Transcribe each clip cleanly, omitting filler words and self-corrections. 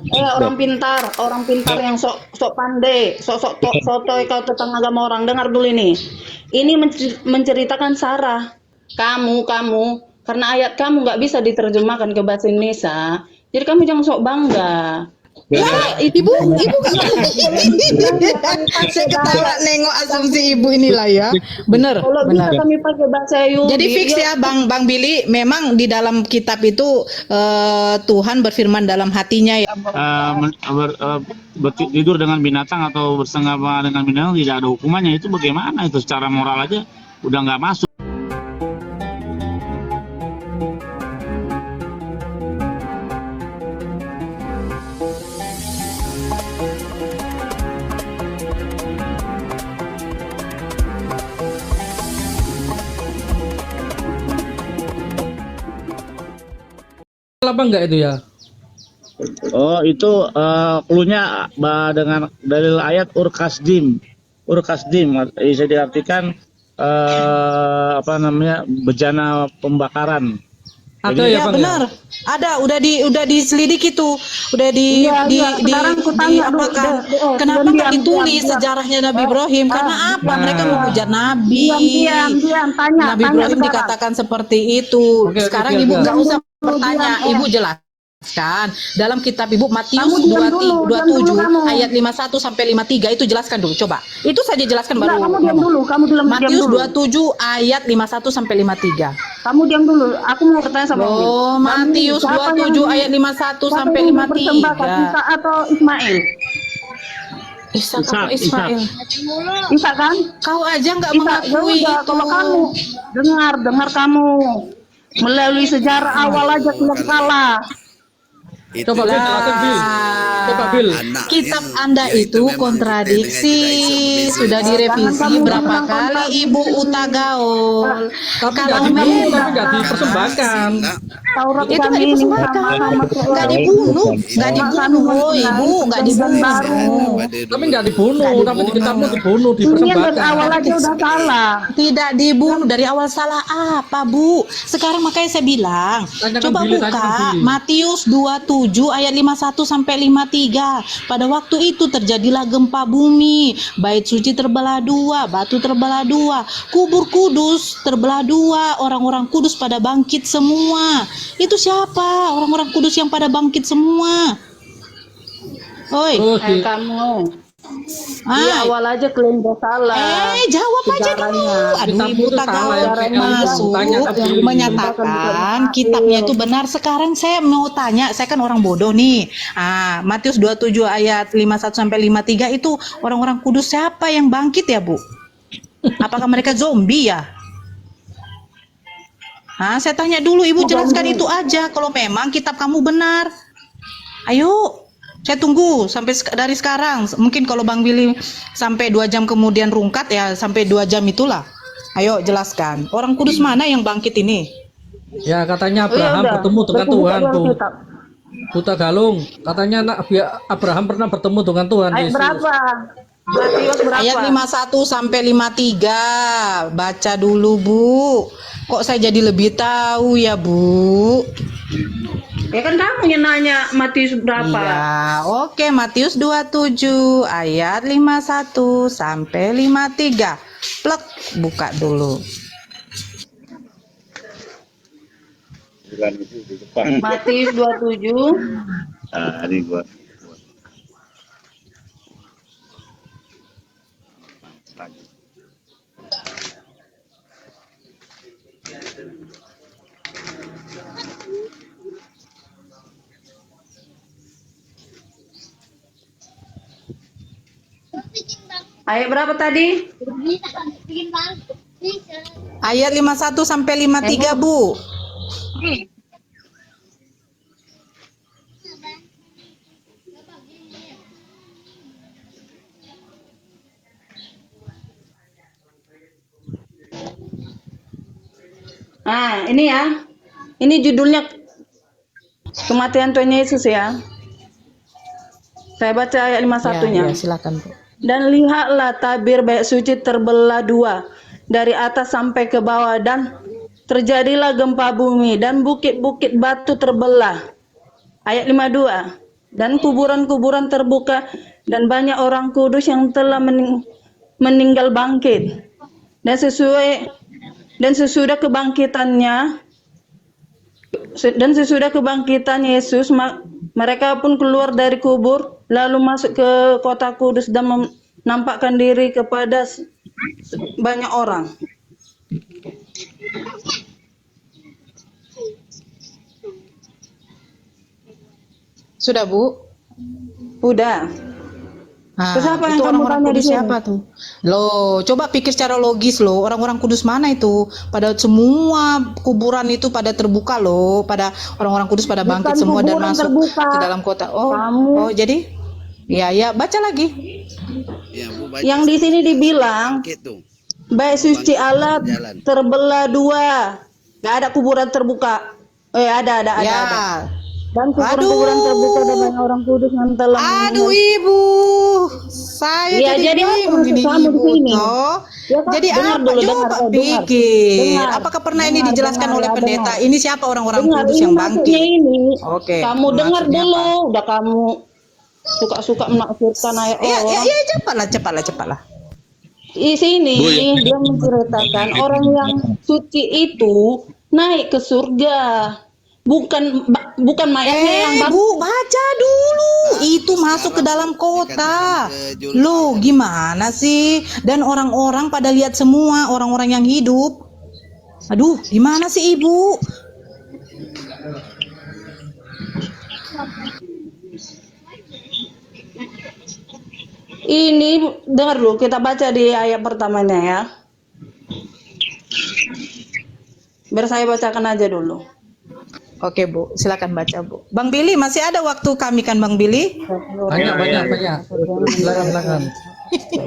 Orang pintar yang sok sok pandai, sok sok sotoy kau tentang agama orang. Dengar dulu ini. Ini menceritakan Sarah. Kamu, karena ayat kamu nggak bisa diterjemahkan ke bahasa Indonesia, jadi kamu jangan sok bangga. Lah, Itu ibu pakai saya ketawa bahasa. nengok asumsi ibu inilah ya. Bener, Kalau bisa bener. kami pakai bahasa Jadi Yahudi, fix ya Bang Billy, memang di dalam kitab itu Tuhan berfirman dalam hatinya ya. Tidur dengan binatang atau bersenggama dengan binatang tidak ada hukumannya. Itu bagaimana itu secara moral aja udah nggak masuk. Apa enggak itu ya? Oh itu cluenya dengan dalil ayat urkasdim. Urkasdim bisa diartikan apa namanya bejana pembakaran. Ada ya Ya Bang ya? benar. Ada, udah diselidiki tuh. Udah iya, iya. Sekarang aku tanya dulu, apakan. Kenapa diam, nggak diam, ditulis diam. sejarahnya Nabi Ibrahim? Karena apa? Mereka Nah. menghujat Nabi. Diam. Tanya Nabi Ibrahim sekarang. dikatakan seperti itu. Oke, Sekarang oke, ibu oke. nggak usah Diam bertanya, dulu, ibu jelaskan dalam kitab ibu Matius Kamu diam dulu, diam dulu 27 kamu. ayat 51 sampai 53 itu jelaskan dulu coba. Itu saja jelaskan Enggak, baru. kamu diam ngomong. dulu, kamu diam Matius dulu. 27 ayat 51 sampai 53. Kamu diam dulu. Aku mau bertanya sama kamu. Oh, Matius 27 ayat 51 sampai 53. Isa atau Ismail? Ishak atau Ismail? Isa kan? Kau aja nggak Isa, mengakui yaudah, itu. kalau kamu dengar kamu melalui sejarah awal aja sudah kalah. Coba Bil, jelasin Bil. Coba Bil. Kitab Anda itu kontradiksi, sudah direvisi berapa kali Ibu Uta Gaul. Tapi nggak Kalau dibunuh, memang tapi nggak dipersembahkan. Taurat itu nggak kami ini dipersembahkan, sama nggak dibunuh, oh Ibu, nggak dibunuh. Tapi nggak dibunuh, tapi di kitabmu dibunuh, Ini yang dari dipersembahkan. awal aja udah salah. Tidak dibunuh dari awal, salah apa Bu? Sekarang makanya saya bilang, Tanyakan coba Billy, buka tanyakan Billy. Matius 27 ayat 51 sampai 53. Pada waktu itu terjadilah gempa bumi, bait suci terbelah dua, batu terbelah dua, kubur kudus terbelah dua, orang-orang kudus pada bangkit semua. Itu siapa? Orang-orang kudus yang pada bangkit semua. Oi, Terus di, Kamu di ah, awal aja klaim udah salah. jawab aja dulu. Sejarahnya. Aduh, Kitabmu Ibu tuh tak salah, tahu yang masuk tanya ke Billy. menyatakan kitabnya itu benar. Sekarang saya mau tanya, saya kan orang bodoh nih. Matius 27 ayat 51 sampai 53 itu orang-orang kudus siapa yang bangkit ya, Bu? Apakah mereka zombie ya? Saya tanya dulu, Ibu jelaskan itu aja kalau memang kitab kamu benar. Ayo, saya tunggu sampai dari sekarang. Mungkin kalau Bang Willy sampai 2 jam kemudian rungkat ya, sampai 2 jam itulah. Ayo jelaskan. Orang kudus mana yang bangkit ini? ya katanya Oh, ya Abraham udah. bertemu dengan Berarti Tuhan buka tuh. kitab. Buta Galung, katanya Abraham pernah bertemu dengan Tuhan Ayat Yesus. berapa? Matius berapa? Ayat 51 sampai 53. Baca dulu, Bu. Kok saya jadi lebih tahu ya, Bu? Ya kan kamu yang nanya Matius berapa? Iya, oke. Matius 27 ayat 51 sampai 53. Plek, buka dulu. Matius 27. Ini gua. Ayat berapa tadi? Ayat 51 sampai 53, Bu. Ini ya. Ini judulnya kematian Tuhan Yesus ya. Saya baca ayat 51-nya. Ya, silakan, Bu. Dan lihatlah tabir bait suci terbelah dua dari atas sampai ke bawah, dan terjadilah gempa bumi dan bukit-bukit batu terbelah. Ayat 52. dan kuburan-kuburan terbuka dan banyak orang kudus yang telah meninggal bangkit. Dan sesudah kebangkitannya Yesus, mereka pun keluar dari kubur lalu masuk ke kota kudus dan menampakkan diri kepada banyak orang. Sudah, Bu? Udah. Nah, Terus apa yang itu kamu orang-orang tanya di kudus sini? siapa tuh? Loh, coba pikir secara logis loh. Orang-orang kudus mana itu? Pada semua kuburan itu pada terbuka loh. Pada orang-orang kudus pada bangkit Bukan semua dan kuburan masuk terbuka. ke dalam kota. Kamu. Oh, jadi? Ya, baca lagi. Ya, Bu, baca Yang di sini dibilang sedikit tuh. bait suci Allah Jalan. terbelah dua. Gak ada kuburan terbuka. Ada. Ya. Dan kuburan-kuburan terbuka dan banyak orang kudus yang telah Aduh, Ibu. Saya Iya, jadi apa bingung maksud ini, kamu di Ibu. sini? Toh. Ya, kan? Jadi Dengar apa? dulu, Coba dengar. pikir. Dengar. Apakah pernah ini Dengar, dijelaskan oleh ya, pendeta? dengar. Ini siapa orang-orang Dengar, kudus ini yang maksudnya bangkit? ini. Oke, Kamu dengar maksudnya dulu. apa? Udah kamu suka-suka menafsirkan ayat Ya, orang. cepatlah. Di sini Bu, ya. dia menceritakan orang yang suci itu naik ke surga. Bukan mayatnya yang Bu, baca dulu. Itu masuk ke dalam kota. Loh, gimana sih? Dan orang-orang pada lihat semua, orang-orang yang hidup. Aduh, gimana sih, Ibu? ini dengar dulu, kita baca di ayat pertamanya ya. Biar saya bacakan aja dulu. Oke, Bu. Silakan baca, Bu. Bang Billy, masih ada waktu kami kan, Bang Billy? Banyak. Silakan.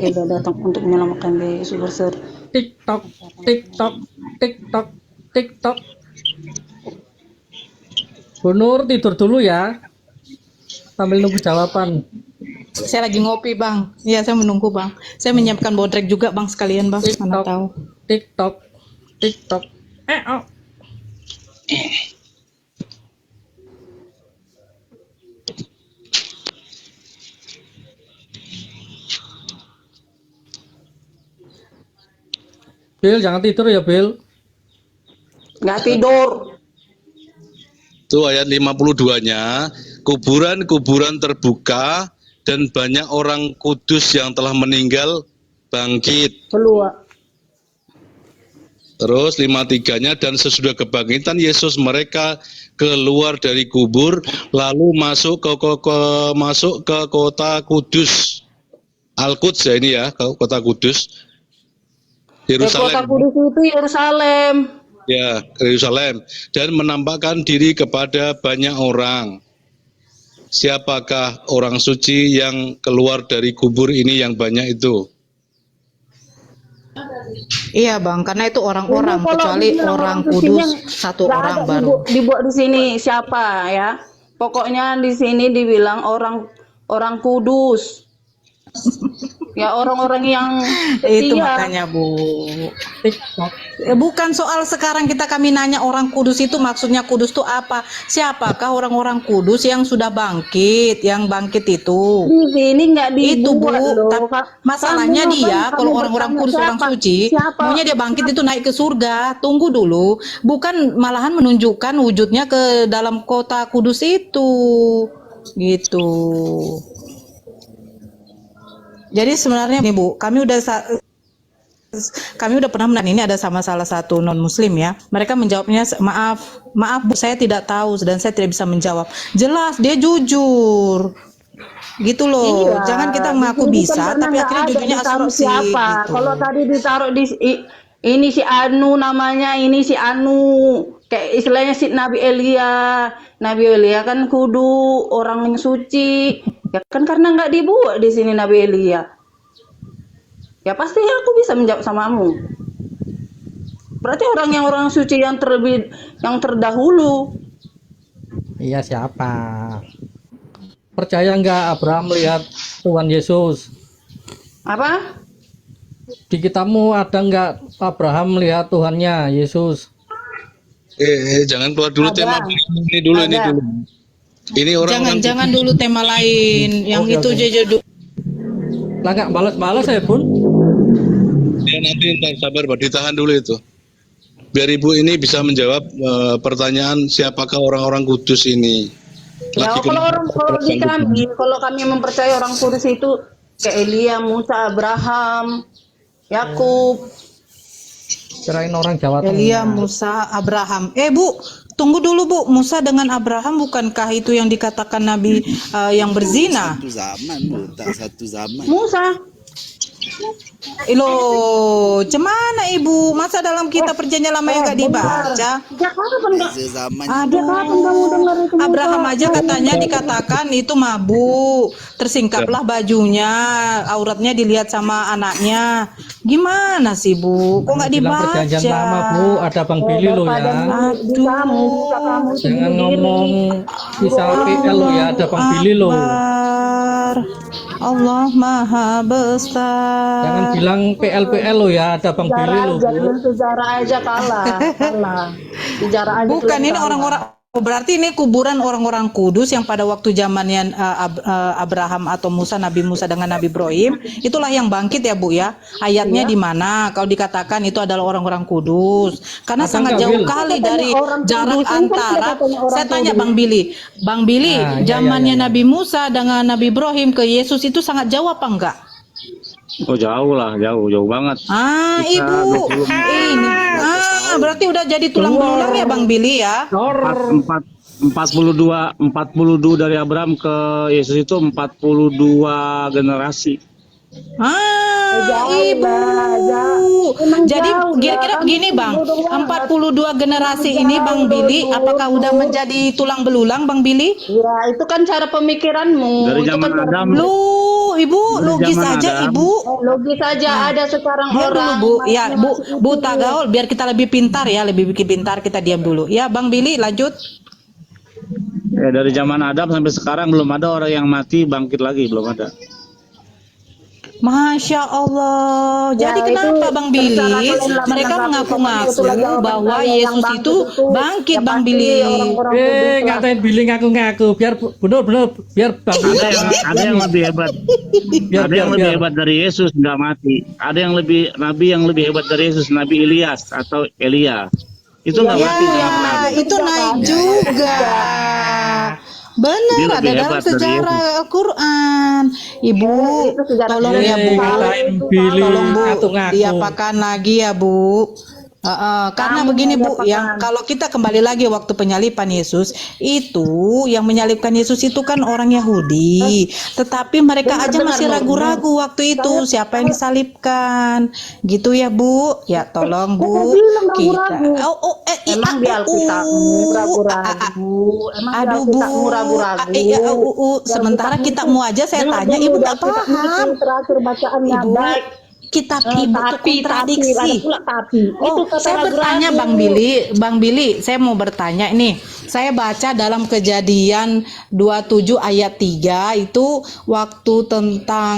Sudah datang untuk menyelamatkan di Yesus. TikTok. Bu Nur tidur dulu ya. Sambil nunggu jawaban. Saya lagi ngopi, Bang. Iya, saya menunggu, Bang. Saya menyiapkan bodrek juga, Bang, sekalian, Bang. Mana tahu. TikTok. Oh. Bill, jangan tidur ya, Bill. Nggak tidur. Itu ayat 52-nya, kuburan-kuburan terbuka dan banyak orang kudus yang telah meninggal bangkit. Keluar. Terus 53-nya, dan sesudah kebangkitan Yesus mereka keluar dari kubur lalu masuk ke kota Kudus. Al-Quds ya ini ya, kota Kudus. Kota Yerusalem. Kudus itu Yerusalem. Ya, Yerusalem, dan menampakkan diri kepada banyak orang. Siapakah orang suci yang keluar dari kubur ini yang banyak itu? Iya, Bang, karena itu orang-orang, Ini kalau kecuali dibilang orang sucinya kudus satu nggak orang ada baru. dibuat di sini siapa ya? Pokoknya di sini dibilang orang kudus. Ya orang-orang yang Itu setia. makanya, Bu. TikTok. Bukan soal sekarang kami nanya orang kudus itu maksudnya kudus itu apa? Siapakah orang-orang kudus yang sudah bangkit, yang bangkit itu? Di sini nggak Itu, Bu. dibuat loh. Masalahnya Kamu dia kamu kalau orang-orang bertanya kudus, orang siapa? suci, Siapa? maunya dia bangkit itu naik ke surga. Tunggu dulu. Bukan malahan menunjukkan wujudnya ke dalam kota kudus itu. Gitu. Jadi sebenarnya nih, Bu, kami udah pernah ini ada sama salah satu non muslim ya. Mereka menjawabnya maaf Bu, saya tidak tahu dan saya tidak bisa menjawab. Jelas dia jujur. Gitu loh. Iya, Jangan kita mengaku di sini bisa kan karena tapi nggak akhirnya ada jujurnya ditaruh asuransi siapa. gitu. Kalau tadi ditaruh ini si Anu namanya, ini si Anu, kayak istilahnya si Nabi Elia. Nabi Elia kan kudu orang yang suci. Ya kan karena nggak dibuat di sini Nabi Elia. Ya pasti aku bisa menjawab samamu. Berarti orang suci yang terdahulu. Iya, siapa? Percaya nggak Abraham melihat Tuhan Yesus? Apa? Di kitabmu ada nggak Abraham melihat Tuhannya Yesus? Jangan keluar dulu Ada. tema ini dulu. Ada. Ini orang-orang Jangan dulu tema lain. Yang Oke, itu oke. aja dulu. Lah nggak balas-balas ya Bun? ya, nanti ntar sabar, Pak, ditahan dulu itu. Biar Ibu ini bisa menjawab pertanyaan siapakah orang-orang kudus ini. Ya, Lagi kalau di kami, kemarin. kalau kami mempercayai orang kudus itu kayak Elia, Musa, Abraham, Yakub. Kirain orang Jawa Tengah. Elia, Musa, Abraham. Bu, tunggu dulu Bu. Musa dengan Abraham bukankah itu yang dikatakan Nabi yang berzina? Satu zaman, Bu. Tak satu zaman. Musa. Loh, cemana Ibu? Masa dalam kita perjanjian lama yang gak dibaca? Sejak kapan enggak? Sezaman. Sejak kapan kamu dengar itu? Musa? Abraham aja katanya dikatakan itu mabuk, tersingkaplah bajunya, auratnya dilihat sama anaknya. Gimana sih Bu? Kok nggak Bilang dibaca? perjanjian lama Bu, ada Bang Billy lo ya. Di kamu, buka kamu itu Jangan bunuh diri. ngomong bisa PL lo ya, ada Bang Billy lo. Akbar. Allah Maha Besar. Jangan bilang PL lo ya, ada Bang Billy lo Bu. Sejarah aja kalah. Sejarah aja. Bukan belum ini kalah. orang-orang. Berarti ini kuburan orang-orang kudus yang pada waktu zamannya Abraham atau Musa, Nabi Musa dengan Nabi Ibrahim, itulah yang bangkit ya Bu ya. Ayatnya di mana? Kalau dikatakan itu adalah orang-orang kudus. Karena Abang sangat nggak, jauh Wil? kali Katanya dari orang jarak kudus, kan antara. katanya orang Saya tanya kudus. Bang Billy. Bang Billy, Nah, iya, zamannya iya. Nabi Musa dengan Nabi Ibrahim ke Yesus itu sangat jauh apa enggak? Oh jauh lah, jauh banget. Ah, Bisa Ibu. 20 Ini. Berarti udah jadi tulang belulang ya Bang Billy ya? Empat 42 dari Abraham ke Yesus itu 42 generasi. Jauh Ibu. lah, jauh. Emang Jadi jauh lah. kira-kira Kan begini Bang, bodoh banget. 42 generasi ini Bang Billy, apakah udah menjadi tulang belulang Bang Billy? Ya, itu kan cara pemikiranmu. Dari Itu zaman kan cara Adam. Lu, Ibu, Dari logis zaman aja Adam. Ibu. logis saja ada sekarang Diam dulu orang. Bu, ya masih Bu, itu. Bu Tagaul, biar kita lebih pintar ya, lebih bikin pintar kita diam dulu. Ya Bang Billy, lanjut. Ya, dari zaman Adam sampai sekarang belum ada orang yang mati bangkit lagi, belum ada. Masya Allah. Ya, Jadi itu kenapa Bang Billy terserah kalian lah mereka menanggapi mengaku-ngaku itulah jawaban bahwa saya. Yang Yesus bangkit itu bangkit ya Bang pasti Billy? orang-orang kudus lah. Ngatain Billy ngaku-ngaku, biar bener biar Bang Billy. Ada yang lebih hebat. Biar, Ada yang biar, lebih biar. hebat dari Yesus nggak mati. Ada yang lebih nabi yang lebih hebat dari Yesus, Nabi Ilyas atau Elia. Itu nggak mati sama Ya, sekali. itu naik juga. Dia Benar, ada lebih dalam hebat dari sejarah Al-Quran. Ibu, Itu sejarah tolong ya Bu. Ngatain Billy Tolong Bu, ngaku-ngaku. diapakan lagi ya Bu. Karena Kamu begini Bu, diapakan. yang kalau kita kembali lagi waktu penyaliban Yesus, itu yang menyalibkan Yesus itu kan orang Yahudi. Tetapi mereka aja masih ragu-ragu waktu itu siapa yang disalibkan. Gitu ya Bu. Ya tolong Bu. bilang Kita. ragu-ragu. Emang di Alkitabmu ragu-ragu. Emang di Aduh Bu, Alkitabmu ragu-ragu. sementara kitabmu aja saya Dengar tanya, dulu, Ibu di nggak Alkitabmu itu paham. terakhir bacaannya Ibu, baik. kitab Ibu tuh Tapi ada kontradiksi. pula tapi. Itu Oh, kata saya bertanya ragu-ragu. Bang Billy, saya mau bertanya nih. Saya baca dalam Kejadian 27 ayat 3 itu waktu tentang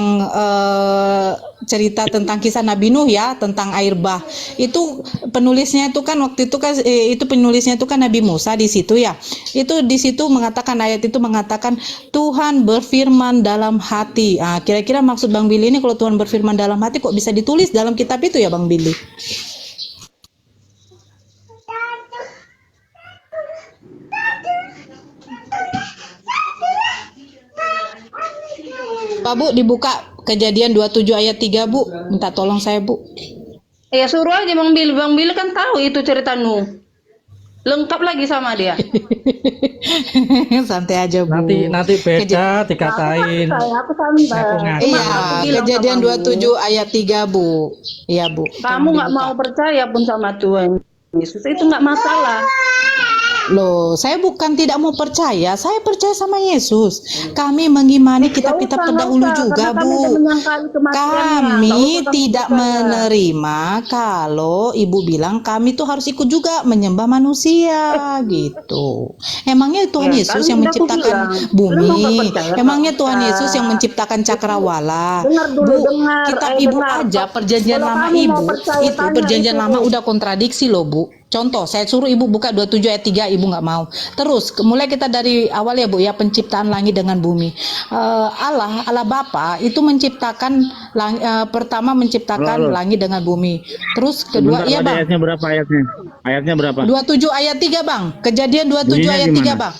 cerita tentang kisah Nabi Nuh ya, tentang air bah. Itu penulisnya itu kan waktu itu kan itu penulisnya itu kan Nabi Musa di situ ya. Itu di situ mengatakan ayat itu mengatakan Tuhan berfirman dalam hati. Ah, kira-kira maksud Bang Billy ini kalau Tuhan berfirman dalam hati kok bisa ditulis dalam kitab itu ya Bang Billy? Pak Bu, dibuka Kejadian 27 ayat 3 Bu. Minta tolong saya Bu. Ya suruh aja Bang Billy. Bang Billy kan tahu itu cerita Nuh. Lengkap lagi sama dia. Santai aja Bu. Nanti beda dikatain. Aku santai. Ngaku-ngaku. Iya, Aku bilang Kejadian sama kamu. 27 ayat 3 Bu. Iya Bu. Kamu nggak mau percaya pun sama Tuhan Yesus itu nggak masalah. Loh, saya bukan tidak mau percaya, saya percaya sama Yesus. Kami mengimani kitab-kitab Nggak usah, terdahulu nggak usah, juga, karena kamu Bu. udah menyangkali kematiannya. Nggak Kami usah kamu tidak percaya. menerima kalau Ibu bilang kami tuh harus ikut juga menyembah manusia gitu. Emangnya Tuhan Ya, Yesus kan yang udah aku menciptakan bilang. Lu mau bumi? nggak percaya, Emangnya nggak Tuhan usah. Yesus yang menciptakan cakrawala? Dengar dulu, Bu, dengar. kitab Eh, Ibu dengar. aja perjanjian Kalau lama kamu mau Ibu percaya, itu tanya perjanjian itu. lama udah kontradiksi loh Bu. Contoh, saya suruh ibu buka 27 ayat 3, ibu nggak mau. Terus, mulai kita dari awal ya Bu ya, penciptaan langit dengan bumi. Allah Bapa itu menciptakan, pertama menciptakan langit dengan bumi. Terus kedua, Sebentar, iya Pak, Bang. ayatnya berapa ayatnya? Ayatnya berapa? 27 ayat 3 Bang. Kejadian 27 Bunyinya ayat 3 gimana? Bang.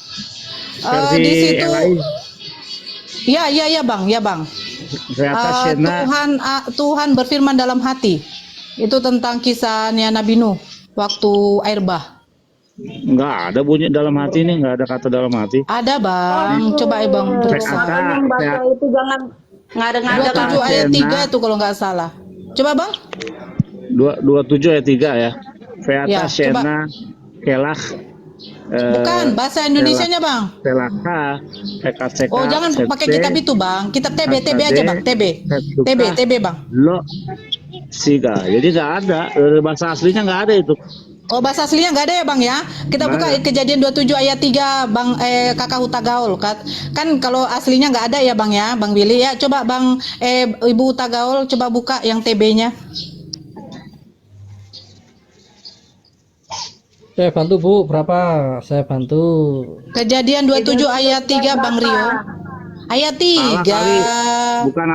Versi Di situ, LAI. ya Bang, ya Bang. Ve'atashena. Tuhan berfirman dalam hati. Itu tentang kisahnya Nabi Nuh waktu air bah. Enggak ada bunyi dalam hati ini, enggak ada kata dalam hati. Ada Bang, coba Bang periksa. Yang baca itu jangan ngada-ngada 27 kan. ayat 3 itu kalau nggak salah. Coba Bang. 27 ayat 3 ya. Ya, Ve'atashena kelak. Bukan, bahasa Indonesianya Bang. Kelaka. Pekaseka. Oh, jangan pakai kitab itu Bang. Kitab TB aja Bang, TB Bang. Lo siga. Jadi nggak ada. Bahasa aslinya nggak ada itu. Oh, bahasa aslinya nggak ada ya Bang ya. Kita buka Kejadian 27 ayat 3 Bang, Kakak Huta Gaul. Kan kalau aslinya nggak ada ya Bang ya, Bang Billy ya. Coba Bang, Ibu Huta Gaul coba buka yang TB-nya. Saya bantu Bu, berapa? Saya bantu. Kejadian 27 ayat 3 Bang Rio. Ayat 3. Bukan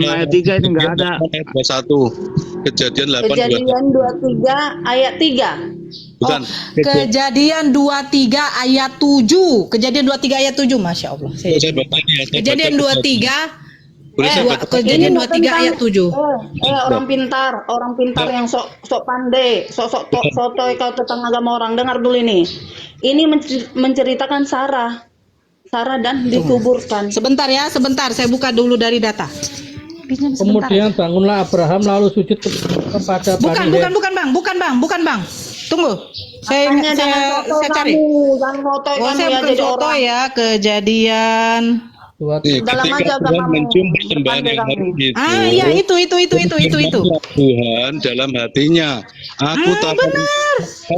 ayat 3 ini nggak ada. Ayat 21. Kejadian 8 Kejadian 23 ayat 3. Bukan. Kejadian 23 ayat 7. Kejadian 23 ayat 7, Masya Allah. Saya baca ini ya. Saya Kejadian baca. 23 Boleh saya baca? Kejadian 23 ayat 7. Orang pintar yang sok pandai, sok sotoy kau tentang agama orang. Dengar dulu ini. Ini menceritakan Sarah dan dikuburkan. Sebentar ya, sebentar. Saya buka dulu dari data. Kemudian bangunlah Abraham lalu sujud kepada Bukan Bang. Tunggu. Saya cari. Jangan sotoy Oh, kamu saya ya bukan jadi foto orang. ya. Kejadian. Nih, Dalam ketika aja Tuhan kamu. mencium persembahan yang Pandai harum itu. Iya, itu. berfirmanlah Tuhan dalam hatinya. Aku takkan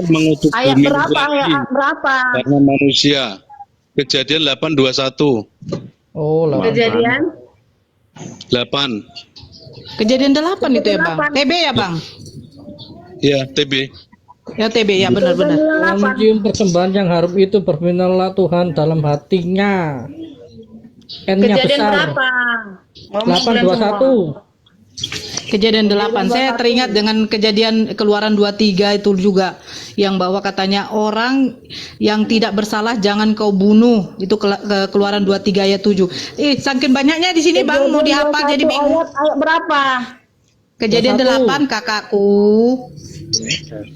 mengutuk Ayat bumi berapa? lagi Ayat berapa? karena manusia. Kejadian 8:21. Oh, lah. Kejadian 8. Kejadian 8 itu ya Bang. TB ya Bang. Ya, TB. Ya TB ya, benar-benar. Yang mencium persembahan yang harum itu berfirmanlah Tuhan dalam hatinya. N-nya kejadian besar. berapa? Ngomong kalian semua. 8:21. Kejadian 8. Saya teringat dengan kejadian Keluaran 23 itu juga, yang bahwa katanya orang yang tidak bersalah jangan kau bunuh. Itu Keluaran 23 ayat 7. Saking banyaknya di sini Bang, mau dihafal jadi bingung. Ayat berapa? Kejadian 8 kakakku.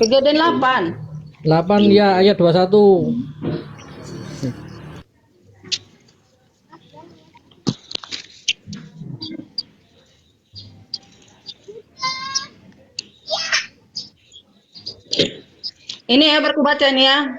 Kejadian 8. 8 ya, ayat 21. Ini ya baru baca nih ya.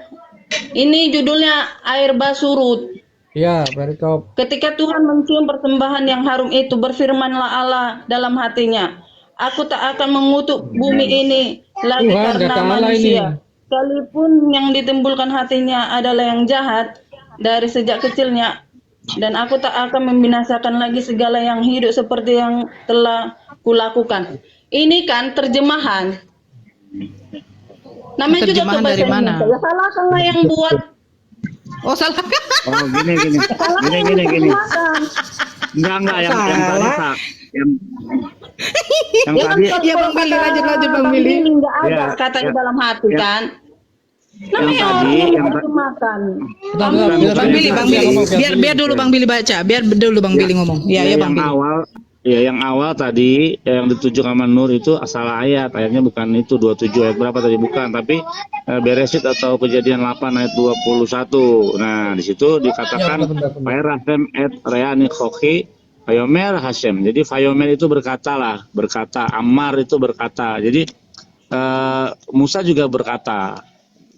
Ini judulnya air bah surut. Ya, perikop. Ketika Tuhan mencium persembahan yang harum itu, berfirmanlah Allah dalam hatinya, aku tak akan mengutuk bumi ini lagi Tuhan, karena kata Allah manusia. ini. Sekalipun yang ditimbulkan hatinya adalah yang jahat dari sejak kecilnya, dan aku tak akan membinasakan lagi segala yang hidup seperti yang telah kulakukan. Ini kan terjemahan. Namanya juga Terjemahan bahasa dari mana? Indonesia. Ya salah kan lah yang buat. Oh salah. Oh, gini. Enggak yang tadi Pak. Yang Ya kan tadi kalau Ya, Bang Billy, kata lanjut, Bang Bang Billy. Billy nggak ada Ya, katanya ya. dalam hati Ya. kan. Namanya tadi, orang yang yang terjemahkan. Bang Billy, biar dulu Bang Billy baca. Biar dulu Bang Billy ngomong. Ya Bang Billy. Yang awal tadi yang dituju sama Nur itu salah ayat. Ayatnya bukan itu 27 ayat berapa tadi, bukan, tapi Beresit atau Kejadian 8 ayat 21. Nah, di situ dikatakan Ya, benar. Fairasem et reani khoki Fayomer Hashem. Jadi Fayomer itu berkata, Ammar itu berkata. Jadi Musa juga berkata.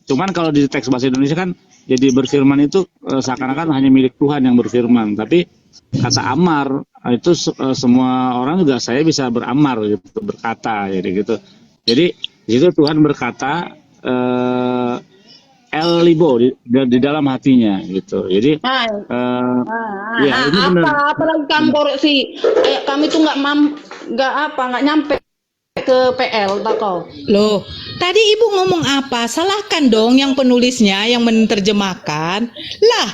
Cuman kalau di teks bahasa Indonesia kan jadi berfirman itu seakan-akan hanya milik Tuhan yang berfirman. Tapi kata Ammar itu semua orang juga saya bisa beramar gitu, berkata jadi gitu. Jadi di situ Tuhan berkata El Libo di dalam hatinya gitu. Jadi ya ini benar. Apalagi kamu koreksi. Kami tuh nggak nyampe ke PL tak kau. Loh, Tadi ibu ngomong apa? Salahkan dong yang penulisnya, yang menerjemahkan. Lah,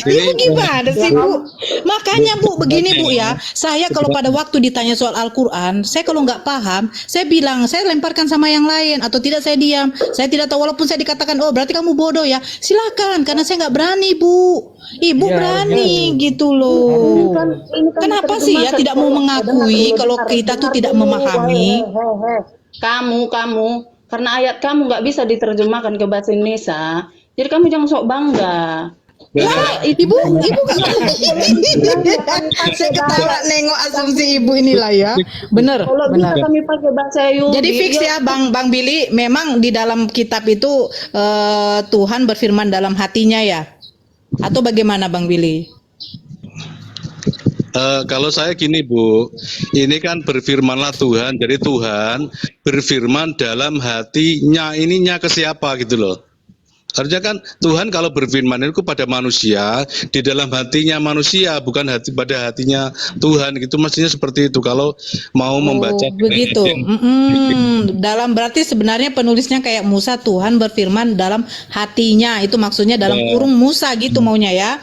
ibu gimana sih bu? Makanya bu, begini bu ya. Saya kalau pada waktu ditanya soal Al-Quran, saya kalau nggak paham, saya bilang, saya lemparkan sama yang lain. Atau tidak saya diam. Saya tidak tahu, walaupun saya dikatakan, oh berarti kamu bodoh ya. Silakan, karena saya nggak berani bu. Ibu Ya, berani gitu loh. Kenapa sih ya tidak mau mengakui kalau kita tuh tidak memahami? Kamu, karena ayat kamu nggak bisa diterjemahkan ke bahasa Indonesia, jadi kamu jangan sok bangga. Lah, ibu saya ketawa nengok asumsi ibu inilah ya. Bener, Kalau bisa benar. kami pakai bahasa Yahudi. Jadi fix ya Bang Billy, memang di dalam kitab itu Tuhan berfirman dalam hatinya ya. Atau bagaimana Bang Billy? Kalau saya gini Bu, ini kan berfirmanlah Tuhan, jadi Tuhan berfirman dalam hatinya, ininya ke siapa gitu loh. Harusnya kan Tuhan kalau berfirman itu kepada manusia, di dalam hatinya manusia, bukan pada hatinya Tuhan gitu, mestinya seperti itu kalau mau membaca. Begitu. Dalam berarti sebenarnya penulisnya kayak Musa, Tuhan berfirman dalam hatinya, itu maksudnya dalam kurung Musa gitu maunya ya.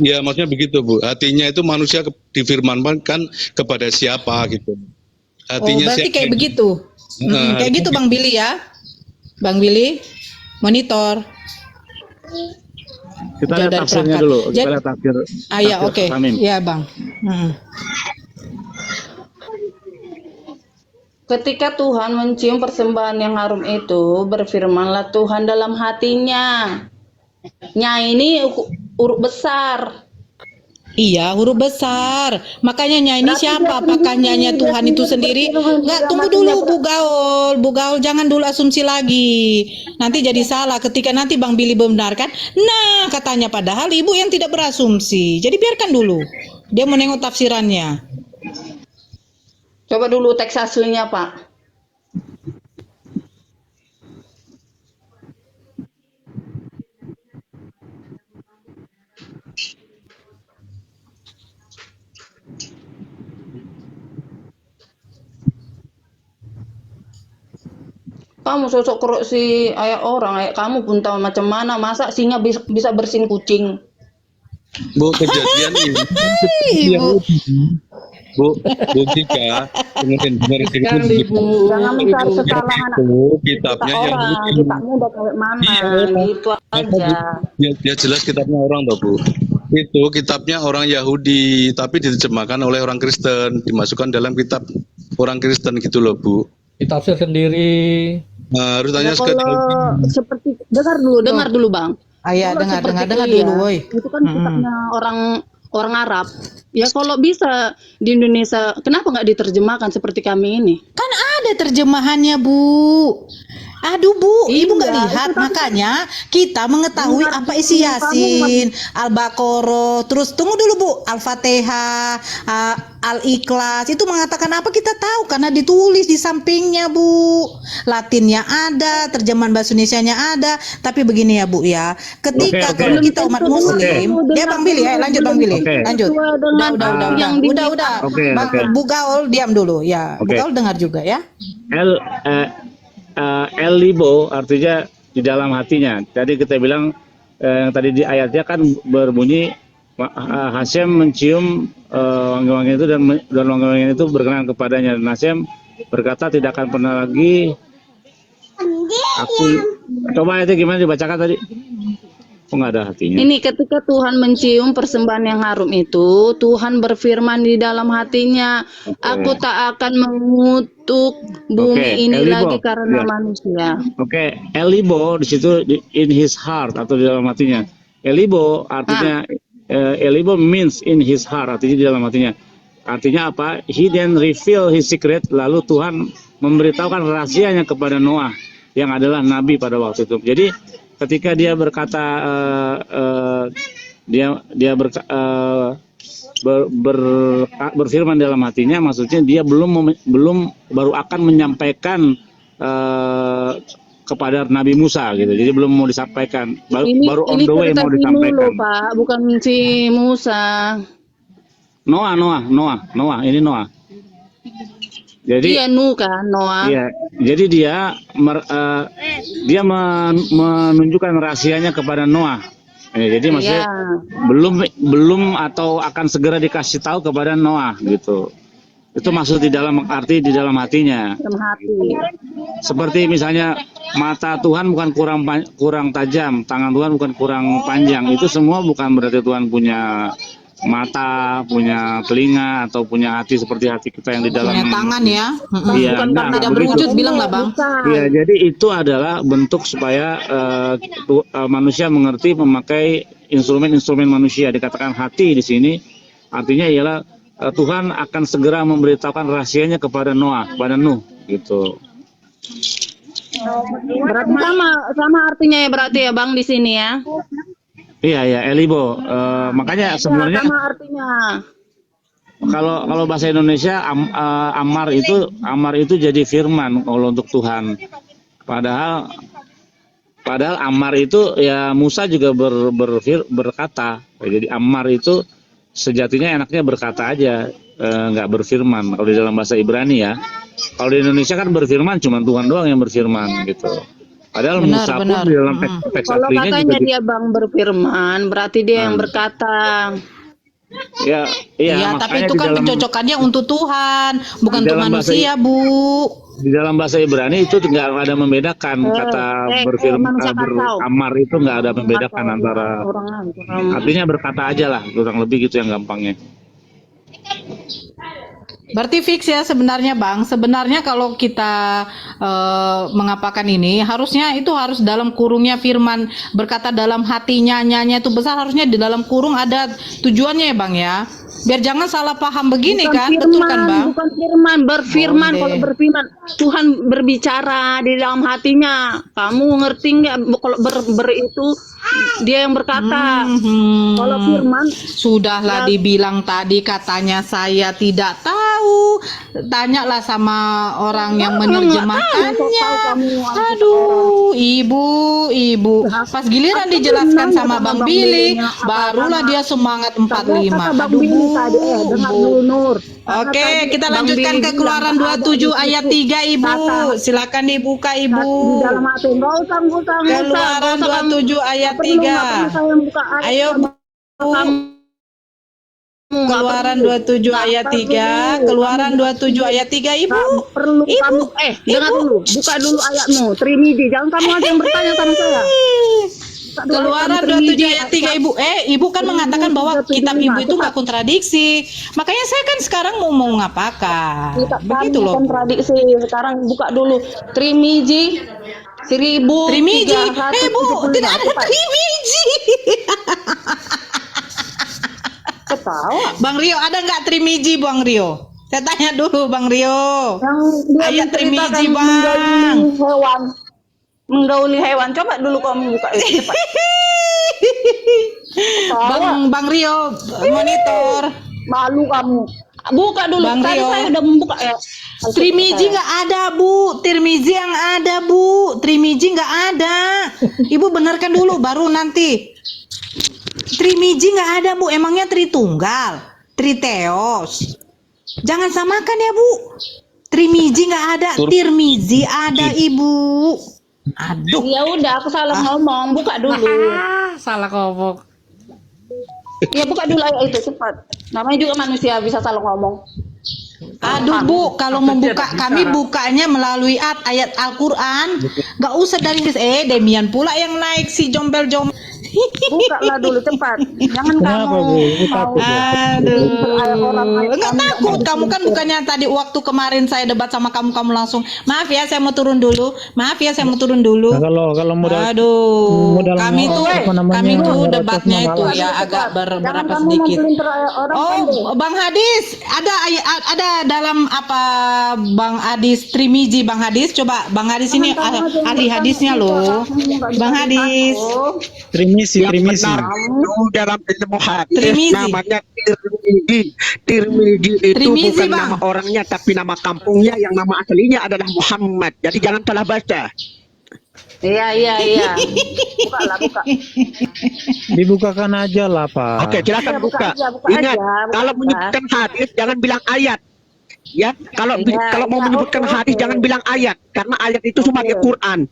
Ya maksudnya begitu Bu, hatinya itu manusia difirmankan kan kepada siapa gitu. Hatinya berarti siapa? kayak begitu. Kayak gitu Bang Billy ya. Bang Billy, monitor. Kita Jauh lihat dari tafsirnya perangkat. dulu. Kita Jadi- lihat tafsir. Ya tafsir oke. Samim. Ya Bang. Ketika Tuhan mencium persembahan yang harum itu, berfirmanlah Tuhan dalam hatinya. Nya ini huruf besar. Iya, huruf besar. Makanya ini siapa? Apakah nyanya Tuhan itu sendiri? Enggak, tunggu dulu Bu Gaul jangan dulu asumsi lagi. Nanti jadi salah ketika nanti Bang Billy membenarkan. Nah, katanya padahal ibu yang tidak berasumsi. Jadi biarkan dulu. Dia menengok tafsirannya. Coba dulu teks aslinya, Pak. Kamu sosok korupsi ayat orang, ayat kamu pun tahu macam mana, masa singa bisa bersin kucing. Bu, kejadian ini. Ibu. Bu Tika, dengar Sekali Bu. Jangan mencari kesalahan itu kitabnya yang orang, kitabmu udah kayak mana, gitu aja. ya jelas kitabnya orang toh Bu. Itu kitabnya orang Yahudi, tapi diterjemahkan oleh orang Kristen, dimasukkan dalam kitab orang Kristen gitu loh Bu. Ditafsir sendiri. Nah, harus tanya Ya, kalau seperti dengar dulu Bang. Ayah Kalau dengar seperti dulu kuliah, woi. itu kan kitabnya orang Arab. Ya kalau bisa di Indonesia, kenapa nggak diterjemahkan seperti kami ini? Kan ada terjemahannya Bu. Aduh Bu, ibu nggak Iya, lihat, itu kan- makanya kita mengetahui Dengar apa isi dulu, Yasin, Al-Baqarah, terus tunggu dulu Bu, Al-Fatihah, Al-Ikhlas, itu mengatakan apa kita tahu karena ditulis di sampingnya Bu. Latinnya ada, terjemahan bahasa Indonesianya ada, tapi begini ya Bu ya, ketika Oke. kalau kita umat Muslim, ya Bang Billy ya, lanjut Bang Billy, Oke. lanjut. Udah, yang udah. Oke, Bang oke. Bu Gaul diam dulu ya, Bu Oke. Gaul dengar juga ya. El libo artinya di dalam hatinya. Tadi kita bilang yang tadi di ayatnya kan berbunyi Hasem mencium wangi-wangian itu dan wangi-wangian itu berkenan kepadanya. Dan Hasem berkata tidak akan pernah lagi aku. Coba ayatnya gimana dibacakan tadi? Kok nggak ada hatinya? Ini ketika Tuhan mencium persembahan yang harum itu, Tuhan berfirman di dalam hatinya, aku tak akan mengutuk bumi Oke, ini Elibo. lagi karena Ya. manusia. Oke, Elibo di situ in his heart atau di dalam hatinya. Elibo artinya Elibo means in his heart, artinya di dalam hatinya. Artinya apa? He then reveal his secret, lalu Tuhan memberitahukan rahasianya kepada Noah yang adalah nabi pada waktu itu. Jadi ketika dia berkata berfirman dalam hatinya, maksudnya dia belum baru akan menyampaikan kepada Nabi Musa gitu. Jadi belum mau disampaikan. Baru on the way cerita mau si Nuh disampaikan. loh, Pak, bukan si Musa. Noah, ini Noah. Jadi Dia Nu kan Noah. iya, jadi dia menunjukkan rahasianya kepada Noah. Jadi maksudnya Iya. belum atau akan segera dikasih tahu kepada Noah gitu. Itu maksud di dalam hatinya. Dalam hati. Seperti misalnya mata Tuhan bukan kurang tajam, tangan Tuhan bukan kurang panjang. Itu semua bukan berarti Tuhan punya mata, punya telinga, atau punya hati seperti hati kita yang di dalam. Punya tangan ya. Iya, Bukan enggak, karena Tidak begitu. berwujud bilang lah Bang. Bukan. Iya, jadi itu adalah bentuk supaya manusia mengerti memakai instrumen-instrumen manusia. Dikatakan hati di sini, artinya ialah Tuhan akan segera memberitahukan rahasianya kepada Noah, kepada Nuh, gitu. Berarti sama artinya ya berarti ya Bang di sini ya. Iya, Elibo. Makanya sebenarnya Sama artinya. kalau bahasa Indonesia amar itu jadi firman kalau untuk Tuhan. Padahal amar itu ya Musa juga berkata. Jadi amar itu sejatinya enaknya berkata aja, nggak berfirman. Kalau di dalam bahasa Ibrani ya. Kalau di Indonesia kan berfirman cuma Tuhan doang yang berfirman gitu. Padahal Benar, Musa pun benar. di dalam teks Kalau aslinya katanya juga dia Bang berfirman, berarti dia yang berkata. iya, Iya, tapi makanya itu di kan dalam pencocokannya untuk Tuhan, bukan di untuk dalam bahasa manusia, Bu. di dalam bahasa Ibrani itu nggak ada membedakan kata manusia kacau. amar itu nggak ada membedakan antara artinya berkata aja lah kurang lebih gitu yang gampangnya. Berarti fix ya sebenarnya Bang. Sebenarnya kalau kita mengapakan ini, harusnya itu harus dalam kurungnya firman berkata dalam hatinya nyanya itu besar, harusnya di dalam kurung ada tujuannya ya Bang ya. Biar jangan salah paham begini Bukan kan, firman, betul kan Bang? bukan firman, berfirman. Boleh. Kalau berfirman, Tuhan berbicara di dalam hatinya. Kamu ngerti nggak? Kalau itu dia yang berkata. Kalau firman, Sudahlah dibilang tadi katanya saya tidak tahu. Tanyalah sama orang yang menerjemahkannya. Aduh, ibu. Pas giliran dijelaskan sama Bang Billy, barulah dia semangat 45. Bang Aduh, Billy tadi, dengar dulu Nur. Oke, kita Bang lanjutkan Billy ke bilang, Keluaran "Nggak ada 27 di ayat situ." 3 Ibu. Kata- Silakan dibuka Di Ibu. dalam hati, nggak usah. Keluaran 27 ayat 3. Ayo Bu. Keluaran 27 ayat 3. Keluaran 27 ayat 3 Ibu. Perlu Ibu. kamu dengar dulu, buka dulu ayatmu. Trinity, jangan kamu aja yang bertanya sama saya. Buka dulu Keluaran ayat 27 Trinity, ayat 3 Ibu. Ibu kan mengatakan bahwa kitab Ibu itu nggak kontradiksi. Makanya saya kan sekarang mau ngapakan. Kita Begitu loh. kontradiksi. Sekarang buka dulu Trimiji 1000 Trimiji. Bu, tidak ada Trimiji. Ketawa. Bang Rio, ada nggak Trimiji Bang Rio? Saya tanya dulu Bang Rio. Yang dia Ayat menceritakan Trimiji, Bang. Menggauli hewan. Coba dulu kamu buka itu cepat. Ketawa. Bang Rio, monitor. Malu kamu. Buka dulu. Bang Tadi Rio. saya udah membuka ya. Trimiji nggak ada Bu, Trimiji yang ada Bu, Trimiji nggak ada. Ibu benarkan dulu baru nanti. Trimiji nggak ada Bu, emangnya Tritunggal, Triteos. Jangan samakan ya Bu. Trimiji nggak ada, Tirmizi ada Ibu. Aduh. Ya udah, aku salah ngomong. Buka dulu. Salah ngomong. Ya buka dulu ayat itu cepat. Namanya juga manusia bisa salah ngomong. Aduh Bu, kalau membuka kami bukanya melalui ayat Al-Quran. Gak usah dari Demian pula yang naik si jombel-jombel. Bukalah dulu cepat. Jangan Kenapa, kamu Bu? Ini takut ya? Enggak takut. Kamu kan bukannya tadi waktu kemarin saya debat sama kamu langsung, maaf ya saya mau turun dulu. Maaf ya saya mau turun dulu. Nah, kalau modal Aduh, modal kami tuh apa namanya, kami tuh modal debatnya terus itu malah. ya agak Jangan berapa kamu sedikit. mempelintir orang pendek. Oh, Bang Hadis, ada dalam apa Bang Hadis Trimiji Bang Hadis, coba Bang Hadis ini ahli hadisnya loh. Bang Hadis. Trimisi. Itu dalam ilmu hadis Tirmizi. namanya Tirmizi. Tirmizi itu Tirmizi, bukan Bang. nama orangnya tapi nama kampungnya yang nama aslinya adalah Muhammad. Jadi jangan salah baca. Iya. Buka. Dibukakan aja lah Pak. Oke, silakan Iya, buka buka. aja, buka Ingat, aja, buka kalau aja. menyebutkan hadis jangan bilang ayat. Ya, kalau Iya, mau iya, menyebutkan oke, hadis oke. jangan bilang ayat, karena ayat itu cuma di Quran.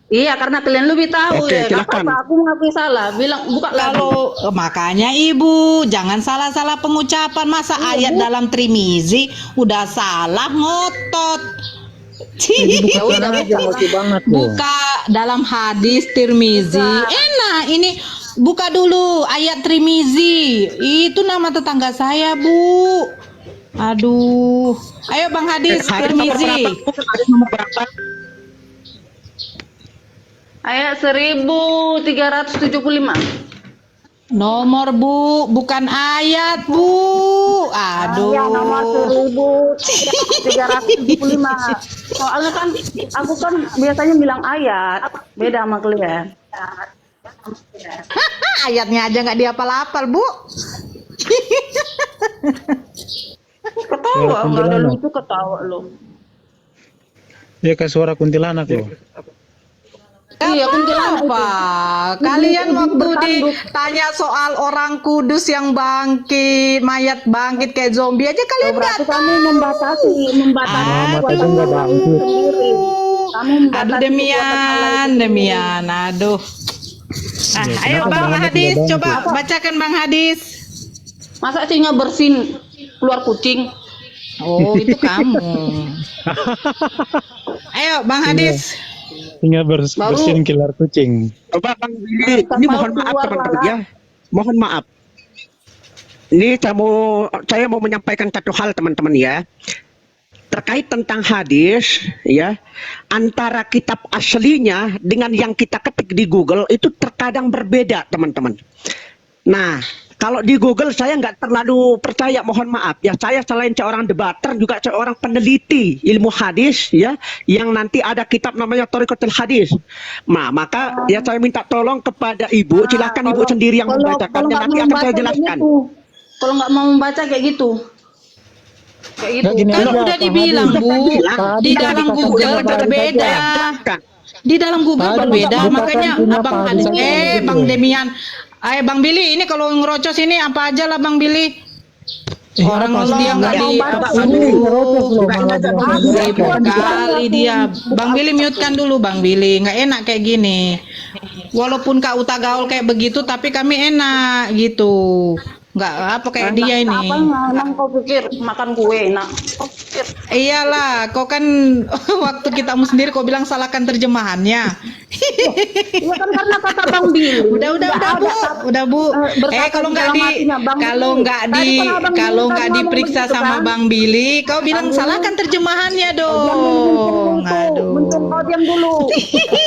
Iya, karena kalian lebih tahu Oke, ya. Gak silakan. apa-apa, aku mengakui salah. Bilang buka lagi. Kalau makanya Ibu jangan salah-salah pengucapan, masa ayat dalam Trimizi udah salah ngotot. Ya udah aja lucu banget tuh. Buka dalam hadis Tirmizi. Enak ini, buka dulu ayat Trimizi. Itu nama tetangga saya, Bu. Aduh. Ayo Bang Hadis Hadis nomor Tirmizi. berapa? Hadis nomor berapa? Ayat 1375. Nomor Bu, bukan ayat Bu. Aduh. Iya, nomor 1375. Soalnya kan aku kan biasanya bilang ayat, beda sama kalian. Ayatnya aja nggak dihafal-hafal, Bu. Ketawa, nggak ada lucu ketawa lo. Ya kayak suara kuntilanak loh. Iya, kuntilanak itu. Apa? Kalian waktu bertanduk. ditanya soal orang kudus yang bangkit, mayat bangkit kayak zombie aja kalian nggak Berarti kamu membatasi Muhammad kekuatan aja nggak Allah bangkit. itu sendiri. Kamu membatasi Aduh kekuatan Allah Demian, itu Demian, aduh. Ayo Bang Hadis, coba bacakan Bang Hadis. Masa singa bersin keluar kucing? Oh, itu kamu. Ayo Bang Hadis. Tinggal Baru- bersihin kilar kucing. Coba Bang Billy, ini mohon maaf keluar teman-teman lala. ya. Mohon maaf. Ini saya mau menyampaikan satu hal teman-teman ya. Terkait tentang hadis ya, antara kitab aslinya dengan yang kita ketik di Google itu terkadang berbeda teman-teman. Nah, kalau di Google saya nggak terlalu percaya, mohon maaf ya. Saya selain seorang debater juga seorang peneliti ilmu hadis ya, yang nanti ada kitab namanya Thariqatul Hadis. Nah, maka ya saya minta tolong kepada Ibu, silakan Ibu sendiri yang membacakannya, nggak nanti mau akan membaca saya kayak jelaskan. gitu. Kalau nggak mau membaca kayak gitu. Kayak gitu. Nggak, gini Kan aja, udah Bang dibilang Hadis. Bu, Bilang, di Tadi dalam kan Google kita bahas berbeda. aja. Jelaskan. Di dalam Google Tadi berbeda, bukan makanya punya Abang Pak Hadis, Hadis. Bang Demian. Ayo Bang Billy, ini kalau ngerocos ini apa aja lah Bang Billy. Orang apa dia sih? nggak di, Ini ngerocos loh, malah bilang sibuk ngerocos. kali dia. Bang Billy mute-kan dulu Bang Billy, nggak enak kayak gini. Walaupun Kak Uta gaul kayak begitu, tapi kami enak gitu. Nggak apa kayak dia ini. Apa emang kau pikir makan kue enak? Iyalah, kau kan waktu kita sendiri kau bilang salahkan terjemahannya. Iya kan karena kata Bang Billy. Udah Bu. berkata Kalau di nggak dalam di hatinya, Bang kalau Billy. nggak Tadi di kan Abang Billy kalau tadi nggak ngomong diperiksa begitu, sama kan? Bang Billy, kau bilang Bang Billy. salahkan terjemahannya dong. Muncul kau diam dulu.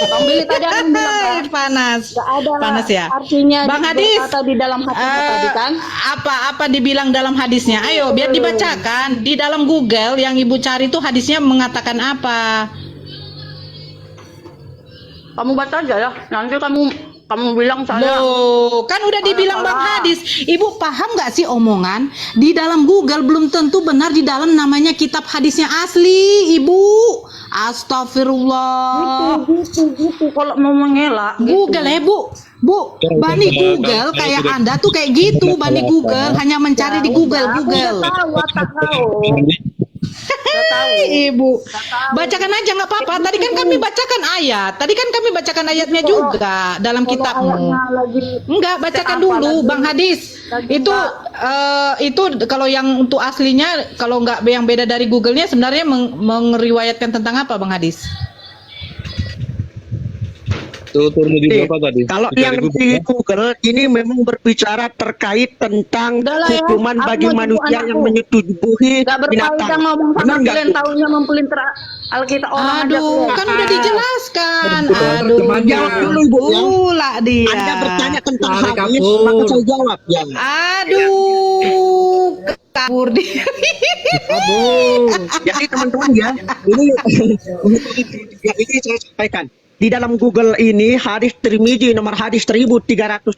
Bang Billy tadi aku bilang Hai, kan, panas. nggak ada Panas ya. artinya Bang Hadis. berkata di dalam hatinya tadi kan. Apa dibilang dalam hadisnya? Ayo biar dibacakan. Di dalam Google yang Ibu cari itu hadisnya mengatakan apa? Kamu baca aja ya. Nanti kamu bilang saya. Loh, kan udah dibilang Bang salah. Hadis. Ibu paham nggak sih omongan? Di dalam Google belum tentu benar di dalam namanya kitab hadisnya asli, Ibu. Astagfirullah. Gitu. Kalau mau mengelak. Google ya, Bu. Bu, Bani Google kayak Anda tuh kayak gitu, Bani Google hanya mencari di Google. Aku udah tahu watak kau. Udah tahu. Ibu, bacakan aja nggak apa-apa. Tadi kan kami bacakan ayat. Tadi kan kami bacakan ayatnya juga dalam Kalau kitabmu. ayatnya lagi Enggak, bacakan Apa dulu lagi? Bang Hadis. Lagi Itu kalau yang untuk aslinya, kalau nggak yang beda dari Google-nya sebenarnya mengriwayatkan tentang apa Bang Hadis? Turun di berapa tadi? Kalau Di yang 2000 di Google ini memang berbicara terkait tentang Udah lah ya, hukuman aku bagi mau jemput manusia anakku. yang menyetubuhi Gak berfaedah binatang. ngomong Benar sama nggak kalian tuh? tahunya mempelintir Alkitab orang aja Aduh, kalian. kan udah dijelaskan. Betul, Aduh, teman jawab dulu, Ibu, ya. Pula dia. Anda bertanya tentang Tarik hadis, kabur. maka saya jawab ya. Aduh, kabur dia. Aduh. Jadi teman-teman ya, ini saya sampaikan. Di dalam Google ini hadis Tirmizi nomor hadis 1375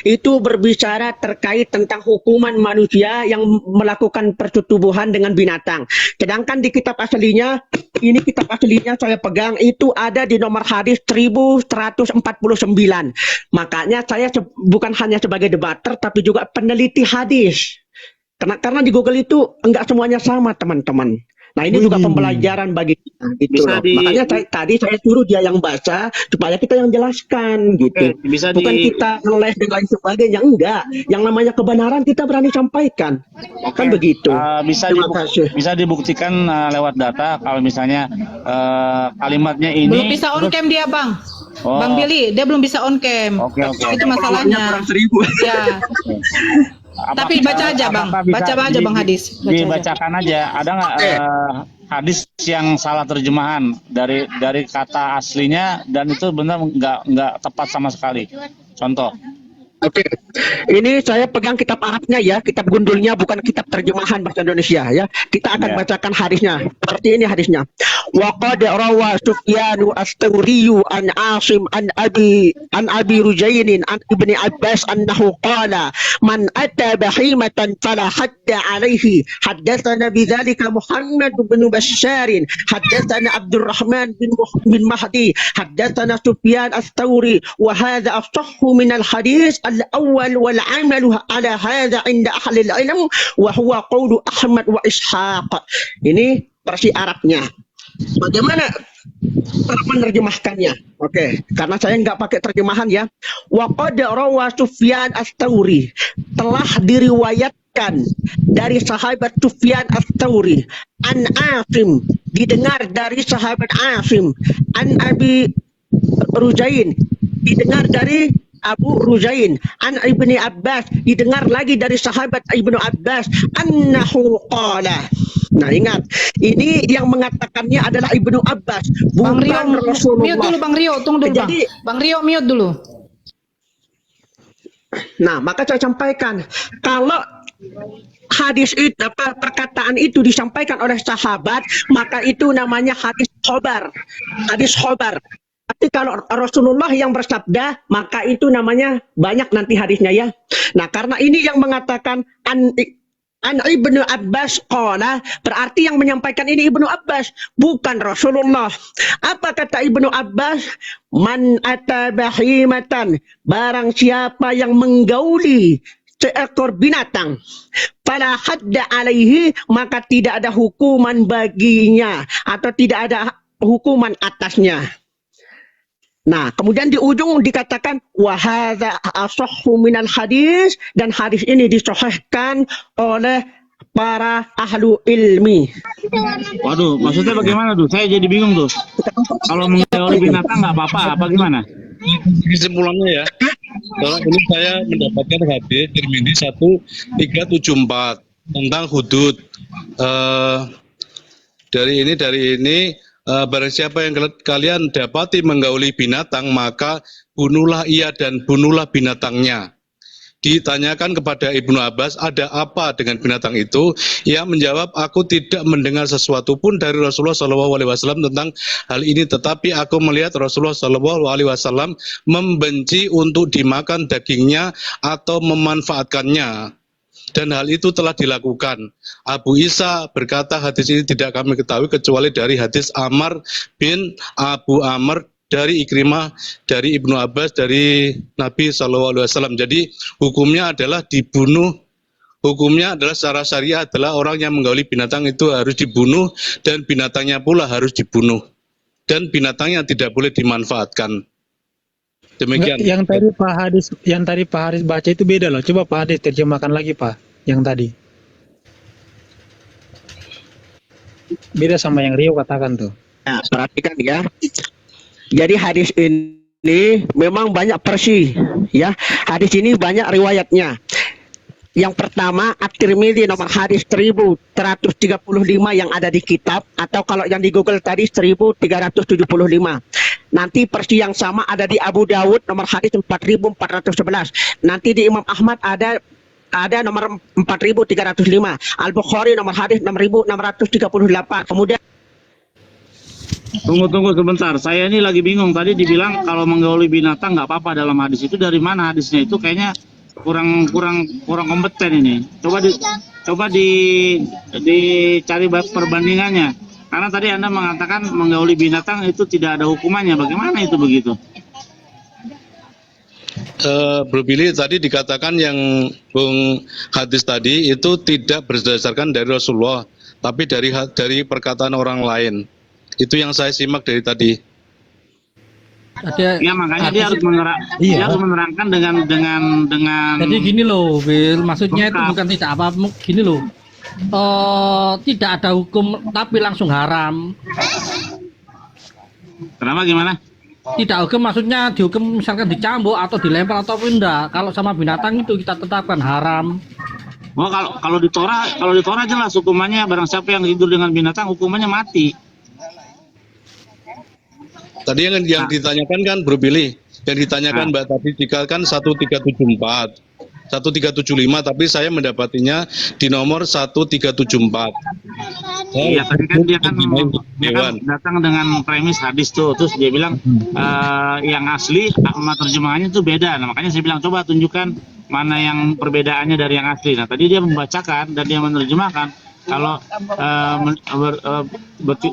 itu berbicara terkait tentang hukuman manusia yang melakukan persetubuhan dengan binatang. Sedangkan di kitab aslinya, ini kitab aslinya saya pegang itu ada di nomor hadis 1149. Makanya saya bukan hanya sebagai debater tapi juga peneliti hadis. Karena di Google itu enggak semuanya sama, teman-teman. Nah, ini juga pembelajaran bagi kita gitu Bisa loh. di- Makanya tadi saya suruh dia yang baca supaya kita yang jelaskan gitu. Oke, bisa Bukan kita ngeles dan lain sebagainya, enggak. Yang namanya kebenaran kita berani sampaikan. Kan begitu. Terima kasih. bisa dibuktikan lewat data kalau misalnya kalimatnya ini Belum bisa on cam dia, Bang. Oh. Bang Billy, dia belum bisa on cam. Oke. Itu masalahnya. Kurang 1000. Ya. Tapi baca aja, Bang. Baca aja, Bang, hadis. Baca aja. Dibacakan aja. Ada nggak hadis yang salah terjemahan dari kata aslinya dan itu benar nggak tepat sama sekali. Contoh. Oke, ini saya pegang kitab Arabnya ya, kitab gundulnya, bukan kitab terjemahan bahasa Indonesia ya. Kita akan Ya. bacakan hadisnya. Seperti ini hadisnya. Wa qad rawa Sufyan as-Tsauri an Asim an Abi Rujainin an Ibni Abbas annahu qala man ata bahimatan fala hadda alaihi haddatsana bidzalika Muhammad bin Bashar haddatsana Abdurrahman bin Mahdi haddatsana Sufyan as-Tsauri wa hadza asahhu min al-hadis al-awwal wal 'amalu ala hadza 'inda ahli al-'ilm wa huwa qawlu Ahmad wa Ishaq. Ini versi Arabnya. Bagaimana cara menerjemahkannya? Oke, karena saya nggak pakai terjemahan ya. Wa qad rawa Sufyan as-Tsauri, telah diriwayatkan dari sahabat Sufyan as-Tsauri, an Asim, didengar dari sahabat Asim, an Abi Rujain, didengar dari Abu Rujain, an Ibni Abbas, didengar lagi dari sahabat Ibnu Abbas, annahu qala. Nah, ingat, ini yang mengatakannya adalah Ibnu Abbas, Bang Rio, bukan mute Rasulullah. dulu, Bang Rio. Tunggu dulu, Bang. Jadi- Bang Rio, mute dulu. Nah, maka saya sampaikan, kalau hadis itu, perkataan itu disampaikan oleh sahabat, maka itu namanya hadis khobar. Hadis khobar. Tapi kalau Rasulullah yang bersabda, maka itu namanya banyak nanti hadisnya ya. Nah, karena ini yang mengatakan an Ibnu Abbas qala, berarti yang menyampaikan ini Ibnu Abbas, bukan Rasulullah. Apa kata Ibnu Abbas? Man ata bahimatan, barang siapa yang menggauli seekor binatang, fala hadda alaihi, maka tidak ada hukuman baginya atau tidak ada hukuman atasnya. Nah, kemudian di ujung dikatakan wa hadza asahhu minal hadis, dan hadis ini disahihkan oleh para ahlu ilmi. Waduh, maksudnya bagaimana tuh? Saya jadi bingung tuh. Kalau menggauli binatang nggak apa-apa, apa gimana? Kesimpulannya ya, sekarang ini saya mendapatkan hadis Tirmidzi 1374 tentang hudud. Dari ini barang siapa yang kalian dapati menggauli binatang, maka bunuhlah ia dan bunuhlah binatangnya. Ditanyakan kepada Ibnu Abbas, ada apa dengan binatang itu? Ia menjawab, aku tidak mendengar sesuatu pun dari Rasulullah SAW tentang hal ini, tetapi aku melihat Rasulullah SAW membenci untuk dimakan dagingnya atau memanfaatkannya. Dan hal itu telah dilakukan. Abu Isa berkata, hadis ini tidak kami ketahui kecuali dari hadis Ammar bin Abu Amr dari Ikrimah, dari Ibnu Abbas, dari Nabi SAW. Jadi hukumnya adalah dibunuh. Hukumnya adalah secara syariah adalah orang yang menggauli binatang itu harus dibunuh, dan binatangnya pula harus dibunuh. Dan binatangnya tidak boleh dimanfaatkan. Demikian. Yang tadi Pak Haris baca itu beda loh. Coba Pak Haris terjemahkan lagi Pak. Yang tadi. Beda sama yang Rio katakan tuh. Nah, perhatikan ya. Jadi hadis ini memang banyak versi ya. Hadis ini banyak riwayatnya. Yang pertama, At-Tirmidzi nomor hadis 1135 yang ada di kitab, atau kalau yang di Google tadi 1375. Nanti versi yang sama ada di Abu Dawud nomor hadis 4411. Nanti di Imam Ahmad ada nomor 4305. Al-Bukhari nomor hadis 6638. Kemudian Tunggu sebentar, saya ini lagi bingung. Tadi dibilang kalau menggauli binatang nggak apa-apa dalam hadis itu, dari mana hadisnya itu? Kayaknya kurang kompeten ini. Coba dicari perbandingannya. Karena tadi Anda mengatakan menggauli binatang itu tidak ada hukumannya. Bagaimana itu begitu? Bro Billy, tadi dikatakan yang Bung Hadis tadi itu tidak berdasarkan dari Rasulullah, tapi dari perkataan orang lain. Itu yang saya simak dari tadi. Ada Ya makanya dia harus Iya. dia harus menerangkan dengan Jadi gini loh, Bill, maksudnya itu Lengkap. bukan tidak apa, gini loh. Tidak ada hukum tapi langsung haram. Kenapa gimana? Tidak hukum maksudnya dihukum misalkan dicambuk atau dilempar atau enggak. Kalau sama binatang itu kita tetapkan haram. Oh, kalau di Torah jelas hukumannya barang siapa yang tidur dengan binatang hukumannya mati. Tadi yang ditanyakan kan Bro Billy, yang ditanyakan Mbak tadi jika kan 1374, 1375, tapi saya mendapatinya di nomor 1374. Iya, tadi kan dia kan datang dengan premis hadis tuh, terus dia bilang yang asli sama terjemahannya tuh beda. Nah, makanya saya bilang coba tunjukkan mana yang perbedaannya dari yang asli. Nah, tadi dia membacakan dan dia menerjemahkan kalau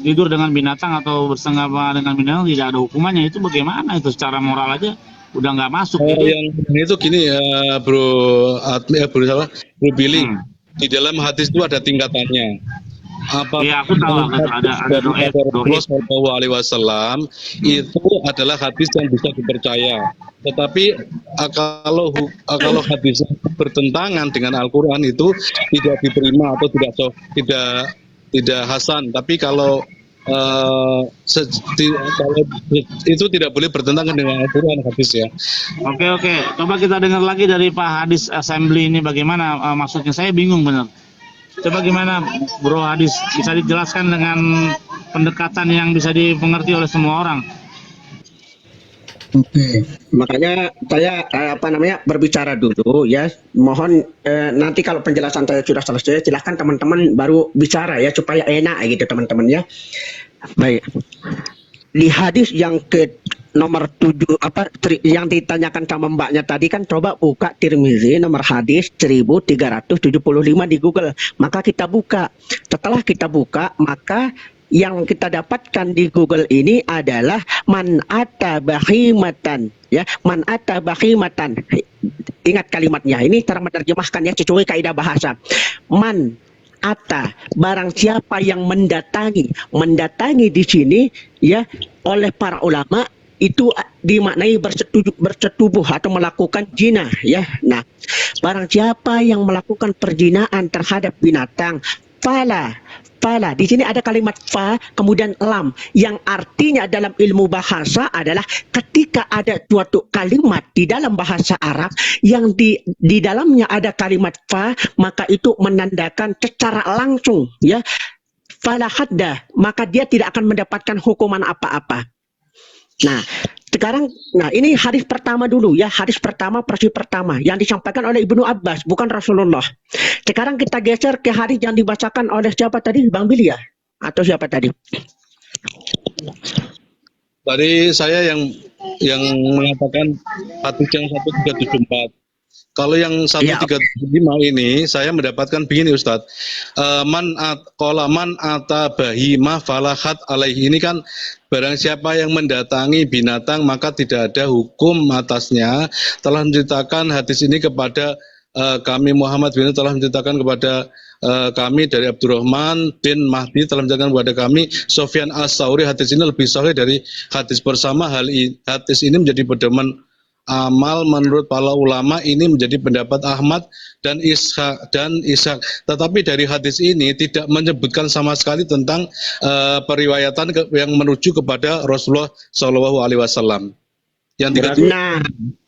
tidur dengan binatang atau bersenggama dengan binatang tidak ada hukumannya. Itu bagaimana itu secara moral aja udah nggak masuk gitu. Yang itu gini Bro Billy, di dalam hadis itu ada tingkatannya. Apa Iya, aku tahu ada doa Sallallahu Alaihi Wasallam itu adalah hadis yang bisa dipercaya. Tetapi kalau hadis bertentangan dengan Al-Quran itu tidak diterima atau tidak hasan. Tapi kalau itu tidak boleh bertentangan dengan Al-Quran hadis ya. Oke. Coba kita dengar lagi dari Pak Hadis Assembly ini bagaimana maksudnya. Saya bingung benar. Coba gimana Bro Hadis, bisa dijelaskan dengan pendekatan yang bisa dimengerti oleh semua orang. Oke, makanya saya berbicara dulu ya. Mohon nanti kalau penjelasan saya sudah selesai, silahkan teman-teman baru bicara ya supaya enak gitu teman-teman ya. Baik. Di hadis yang ke nomor 7 yang ditanyakan sama mbaknya tadi kan, coba buka Tirmizi nomor hadis 1375 di Google. Maka kita buka. Setelah kita buka, maka yang kita dapatkan di Google ini adalah man ata bahimatan ya, man ata bahimatan. Ingat kalimatnya. Ini cara menerjemahkannya sesuai kaidah bahasa. Man ata, barang siapa yang mendatangi di sini ya oleh para ulama itu dimaknai bersetubuh atau melakukan zina ya. Nah, barang siapa yang melakukan perzinaan terhadap binatang, fala di sini ada kalimat fa kemudian lam yang artinya dalam ilmu bahasa adalah ketika ada suatu kalimat di dalam bahasa Arab yang di dalamnya ada kalimat fa, maka itu menandakan secara langsung ya fala hadda, maka dia tidak akan mendapatkan hukuman apa-apa. Nah, sekarang, ini hadis pertama dulu ya, hadis pertama, versi pertama yang disampaikan oleh Ibnu Abbas, bukan Rasulullah. Sekarang kita geser ke hadis yang dibacakan oleh siapa tadi, Bang Billy ya? Atau siapa tadi? Tadi saya yang mengatakan hadis yang 1374. Kalau yang 135 ini saya mendapatkan begini Ustadz, man ata bahima falahat alaihi, ini kan barang siapa yang mendatangi binatang maka tidak ada hukum atasnya. Telah menceritakan hadis ini kepada kami, Muhammad bin telah menceritakan kepada kami dari Abdurrahman bin Mahdi, telah menceritakan kepada kami Sofyan As-Sauri. Hadis ini lebih sahih dari hadis bersama. Hadis ini menjadi pedoman amal menurut para ulama, ini menjadi pendapat Ahmad dan Ishaq. Tetapi dari hadis ini tidak menyebutkan sama sekali tentang periwayatan yang menuju kepada Rasulullah Shallallahu Alaihi Wasallam. Yang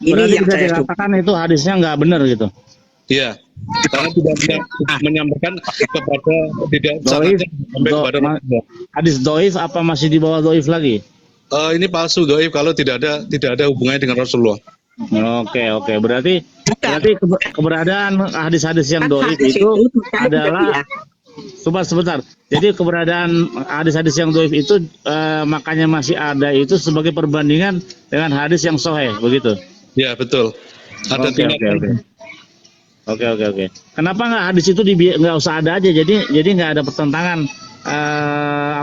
ini yang saya katakan itu hadisnya nggak benar gitu. Iya, karena tidak menyampaikan kepada kepada hadis doif apa masih di bawah doif lagi? Ini palsu doif kalau tidak ada hubungannya dengan Rasulullah. Oke. Berarti keberadaan hadis-hadis yang doif itu adalah sebentar. Jadi keberadaan hadis-hadis yang doif itu makanya masih ada itu sebagai perbandingan dengan hadis yang sahih, begitu? Ya betul. Ada Oke. Kenapa nggak hadis itu nggak usah ada aja? Jadi nggak ada pertentangan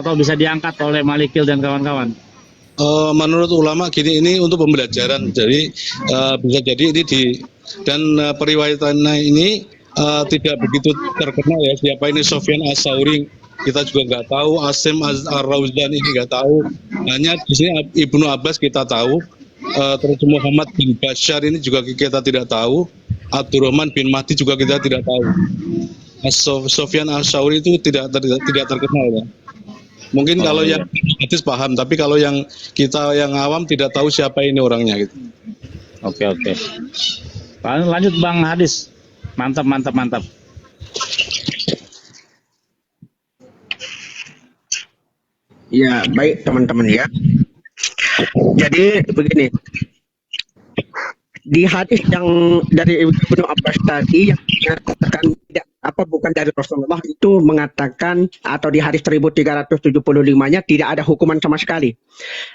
atau bisa diangkat oleh Malikil dan kawan-kawan? menurut ulama gini, ini untuk pembelajaran. Jadi bisa jadi ini dan periwayatannya ini tidak begitu terkenal ya. Siapa ini Sofyan As-Sauri kita juga nggak tahu, Asim Ar-Rauzan ini nggak tahu. Hanya di sini Ibnu Abbas kita tahu. Terus Muhammad bin Bashar ini juga kita tidak tahu. Abdurrahman bin Mahdi juga kita tidak tahu. Sofyan As-Sauri itu tidak terkenal ya. Mungkin kalau yang hadis paham, tapi kalau yang kita yang awam tidak tahu siapa ini orangnya gitu. Oke. Lanjut Bang Hadis. Mantap. Ya, baik teman-teman ya. Jadi begini, di hadis yang dari Ibnu Abbas tadi yang mengatakan bukan dari Rasulullah itu mengatakan, atau di hadis 1375-nya tidak ada hukuman sama sekali.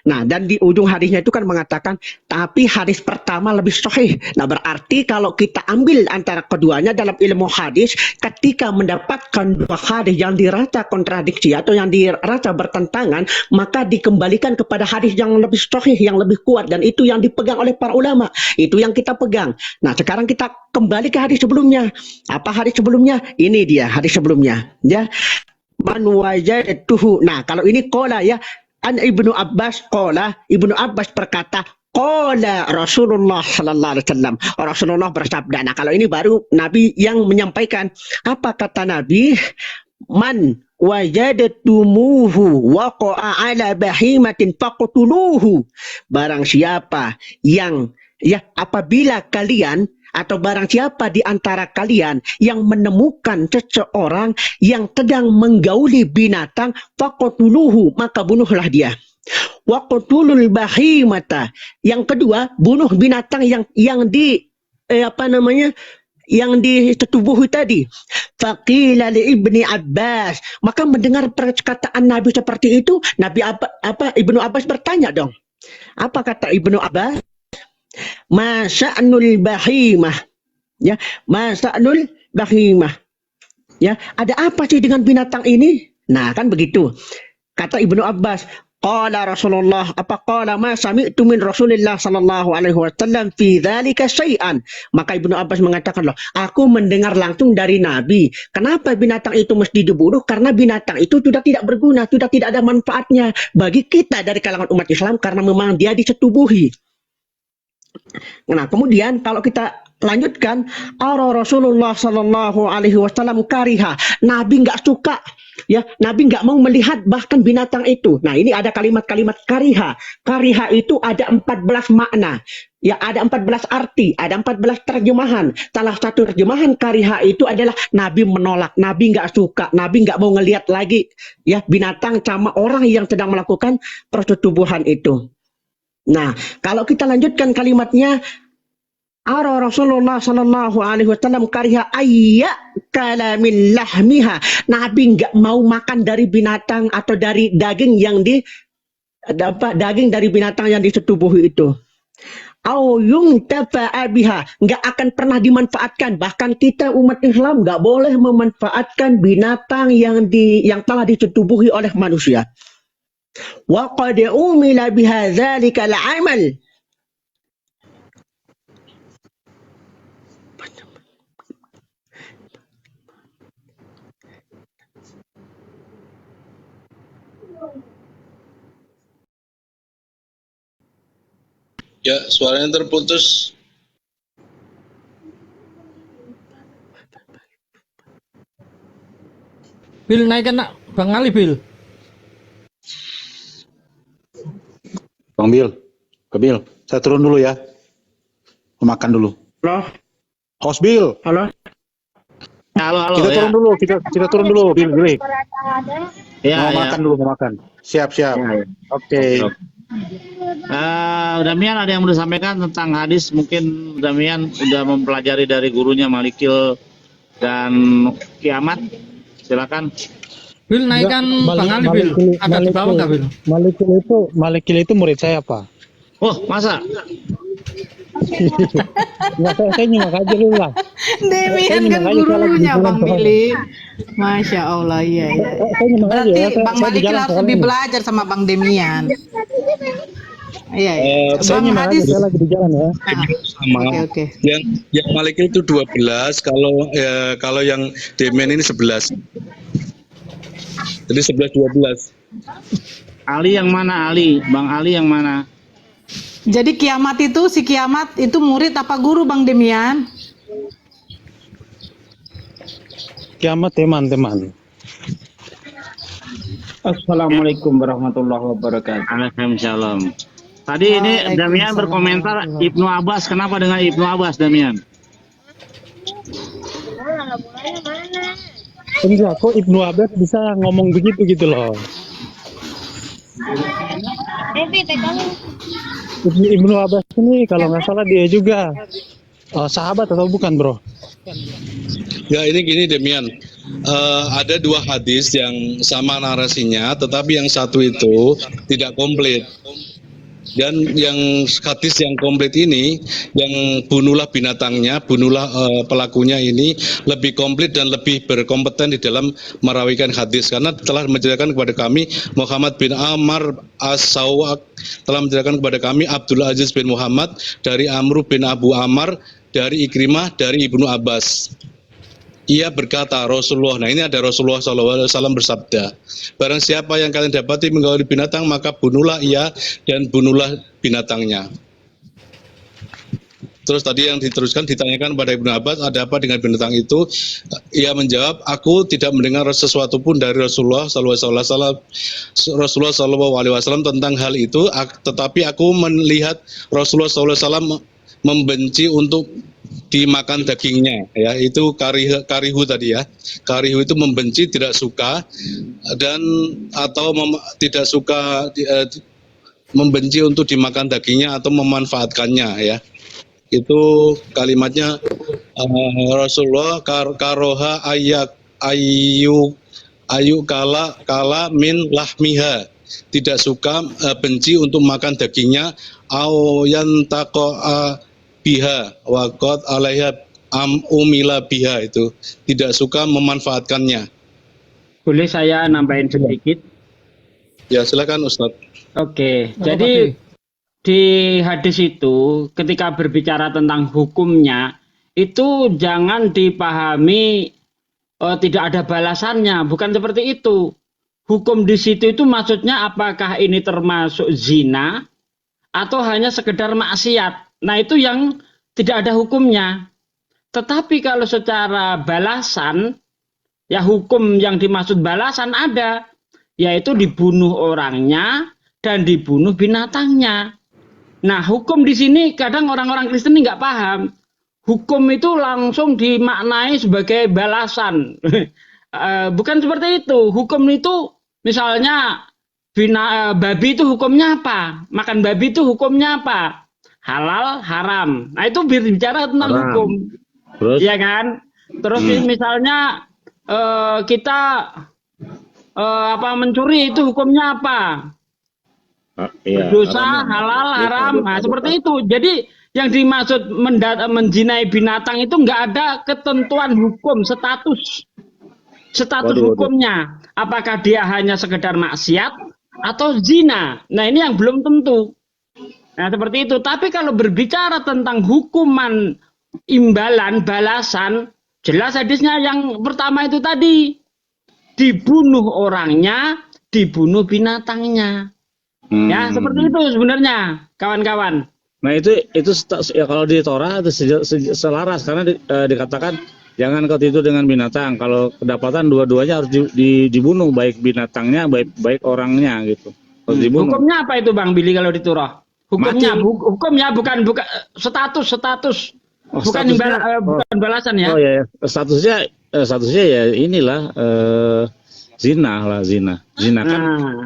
Nah, dan di ujung hadisnya itu kan mengatakan tapi hadis pertama lebih sahih. Nah, berarti kalau kita ambil antara keduanya dalam ilmu hadis, ketika mendapatkan dua hadis yang dirasa kontradiksi atau yang dirasa bertentangan, maka dikembalikan kepada hadis yang lebih sahih, yang lebih kuat, dan itu yang dipegang oleh para ulama. Itu yang kita pegang. Nah, sekarang kita kembali ke hadis sebelumnya. Apa hadis sebelumnya? Ini dia hadis sebelumnya. Ya. Man wajadtuhu. Nah, kalau ini qala ya, an Ibnu Abbas qala, Ibnu Abbas berkata, qala Rasulullah sallallahu alaihi wasallam. Rasulullah bersabda. Nah, kalau ini baru Nabi yang menyampaikan. Apa kata Nabi? Man wajadtumuhu waqa'a ala bahimatin faqtuluhu. Barang siapa yang apabila kalian atau barang siapa di antara kalian yang menemukan seseorang yang sedang menggauli binatang, faqtuluhu, maka bunuhlah dia. Waqtulul bahimata. Yang kedua, bunuh binatang yang yang ditubuhi tadi. Faqila li Ibni Abbas. Maka mendengar perkataan Nabi seperti itu, Ibnu Abbas bertanya dong. Apa kata Ibnu Abbas? Masa'nul bahimah. Ya, masa'nul bahimah. Ya, ada apa sih dengan binatang ini? Nah, kan begitu. Kata Ibnu Abbas, qala Rasulullah, qala ma sami'tu min Rasulillah sallallahu alaihi wasallam fi dzalika syai'an. Maka Ibnu Abbas mengatakan, loh, aku mendengar langsung dari Nabi. Kenapa binatang itu mesti dibunuh? Karena binatang itu sudah tidak berguna, sudah tidak ada manfaatnya bagi kita dari kalangan umat Islam karena memang dia disetubuhi. Nah, kemudian kalau kita lanjutkan, Rasulullah sallallahu alaihi wasallam kariha. Nabi nggak suka, ya, Nabi nggak mau melihat bahkan binatang itu. Nah, ini ada kalimat-kalimat kariha. Kariha itu ada 14 makna. Ya, ada 14 arti, ada 14 terjemahan. Salah satu terjemahan kariha itu adalah Nabi menolak, Nabi nggak suka, Nabi nggak mau ngelihat lagi ya binatang sama orang yang sedang melakukan persetubuhan itu. Nah, kalau kita lanjutkan kalimatnya, Rasulullah sallallahu alaihi wasallam kariha ayyakala min lahmiha. Nabi enggak mau makan dari binatang atau dari daging yang daging dari binatang yang disetubuhi itu. Au yungtafa'a biha, enggak akan pernah dimanfaatkan. Bahkan kita umat Islam enggak boleh memanfaatkan binatang yang telah disetubuhi oleh manusia. Wa qad umila biha dzalika al-amal. Ya, suaranya terputus. Bil, naikkan nak Bang Ali, Bil. Bang Bil, saya turun dulu ya. Mau makan dulu. Halo. Host Bil. Halo. Halo. Kita turun dulu, kita turun dulu, Bil. Ya, mau makan dulu, mau makan. Siap. Ya. Oke. Damian ada yang mau disampaikan tentang hadis? Mungkin Damian udah mempelajari dari gurunya Malikil dan Kiamat. Silakan. Bil, naikkan Bang Ali, Bil. Agak di bawah nggak, Bil? Malikil itu murid saya, Pak. Oh, masa? Nggak, saya nyimak aja dulu lah. Demian kan gurunya Bang Billy. Masya Allah, iya. Saya nyimak aja Berarti ya. Bang Malik harus lebih belajar sama Bang Demian. Iya, iya. Saya Bang nyimak aja, Hadis. saya lagi di jalan ya. Sama. Oke. Yang Malik itu 12, kalau yang Demian ini 11. Jadi 11-12. Ali yang mana Ali? Bang Ali yang mana? Jadi kiamat itu, si kiamat itu murid apa guru Bang Demian? Kiamat teman-teman. Assalamualaikum warahmatullahi wabarakatuh. Waalaikumsalam. Tadi ini Damian berkomentar Ibnu Abbas. Kenapa dengan Ibnu Abbas, Damian? Enggak, kok Ibnu Abbas bisa ngomong begitu gitu loh. Ibnu Abbas ini kalau nggak salah dia juga sahabat atau bukan, bro? Ya ini gini Demian, ada dua hadis yang sama narasinya, tetapi yang satu itu tidak komplit. Dan yang hadis yang komplit ini, yang bunuhlah binatangnya, bunuhlah pelakunya ini lebih komplit dan lebih berkompeten di dalam merawikan hadis. Karena telah menjelaskan kepada kami Muhammad bin Ammar As-Sawak, telah menjelaskan kepada kami Abdul Aziz bin Muhammad dari Amr bin Abu Ammar, dari Ikrimah, dari Ibnu Abbas. Ia berkata Rasulullah, nah ini ada Rasulullah SAW bersabda, barang siapa yang kalian dapati menggauli binatang, maka bunuhlah ia dan bunuhlah binatangnya. Terus tadi yang diteruskan ditanyakan pada Ibnu Abbas, ada apa dengan binatang itu? Ia menjawab, aku tidak mendengar sesuatu pun dari Rasulullah SAW tentang hal itu, tetapi aku melihat Rasulullah SAW membenci untuk dimakan dagingnya, ya itu karihu tadi ya. Karihu itu membenci, tidak suka, dan atau tidak suka, membenci untuk dimakan dagingnya atau memanfaatkannya, ya. Itu kalimatnya Rasulullah karoha ayu kala min lahmiha, tidak suka, benci untuk makan dagingnya, au yantaqo biha waqad alaiha umila biha, itu tidak suka memanfaatkannya. Boleh saya nambahin sedikit? Ya silakan Ustadz. Oke, jadi di hadis itu ketika berbicara tentang hukumnya itu jangan dipahami tidak ada balasannya, bukan seperti itu. Hukum di situ itu maksudnya apakah ini termasuk zina atau hanya sekedar maksiat. Nah itu yang tidak ada hukumnya. Tetapi kalau secara balasan, ya hukum yang dimaksud balasan ada, yaitu dibunuh orangnya dan dibunuh binatangnya. Nah hukum di sini kadang orang-orang Kristen ini nggak paham. Hukum itu langsung dimaknai sebagai balasan. Bukan seperti itu. Hukum itu misalnya babi itu hukumnya apa? Makan babi itu hukumnya apa? Halal, haram. Nah itu berbicara tentang Haram. hukum. Terus? Ya kan? Terus misalnya kita mencuri itu hukumnya apa? Iya, Dosa, haram. halal, Dosa, haram. dosa, Nah dosa. seperti itu. Jadi yang dimaksud menjinai binatang itu nggak ada ketentuan hukum, status Waduh. hukumnya. Apakah dia hanya sekedar maksiat atau zina? Nah ini yang belum tentu. Nah seperti itu. Tapi kalau berbicara tentang hukuman imbalan, balasan, jelas hadisnya yang pertama itu tadi. Dibunuh orangnya, dibunuh binatangnya. Ya seperti itu sebenarnya kawan-kawan. Nah itu ya, kalau di Torah itu selaras karena dikatakan jangan kau tidur dengan binatang. Kalau kedapatan dua-duanya harus dibunuh, baik binatangnya baik orangnya gitu. Harus dibunuh. Hukumnya apa itu Bang Billy kalau di Torah? Hukumnya, Mati. hukumnya bukan status, Oh, bukan statusnya- bukan balasan ya. Oh ya, statusnya ya inilah zina kan.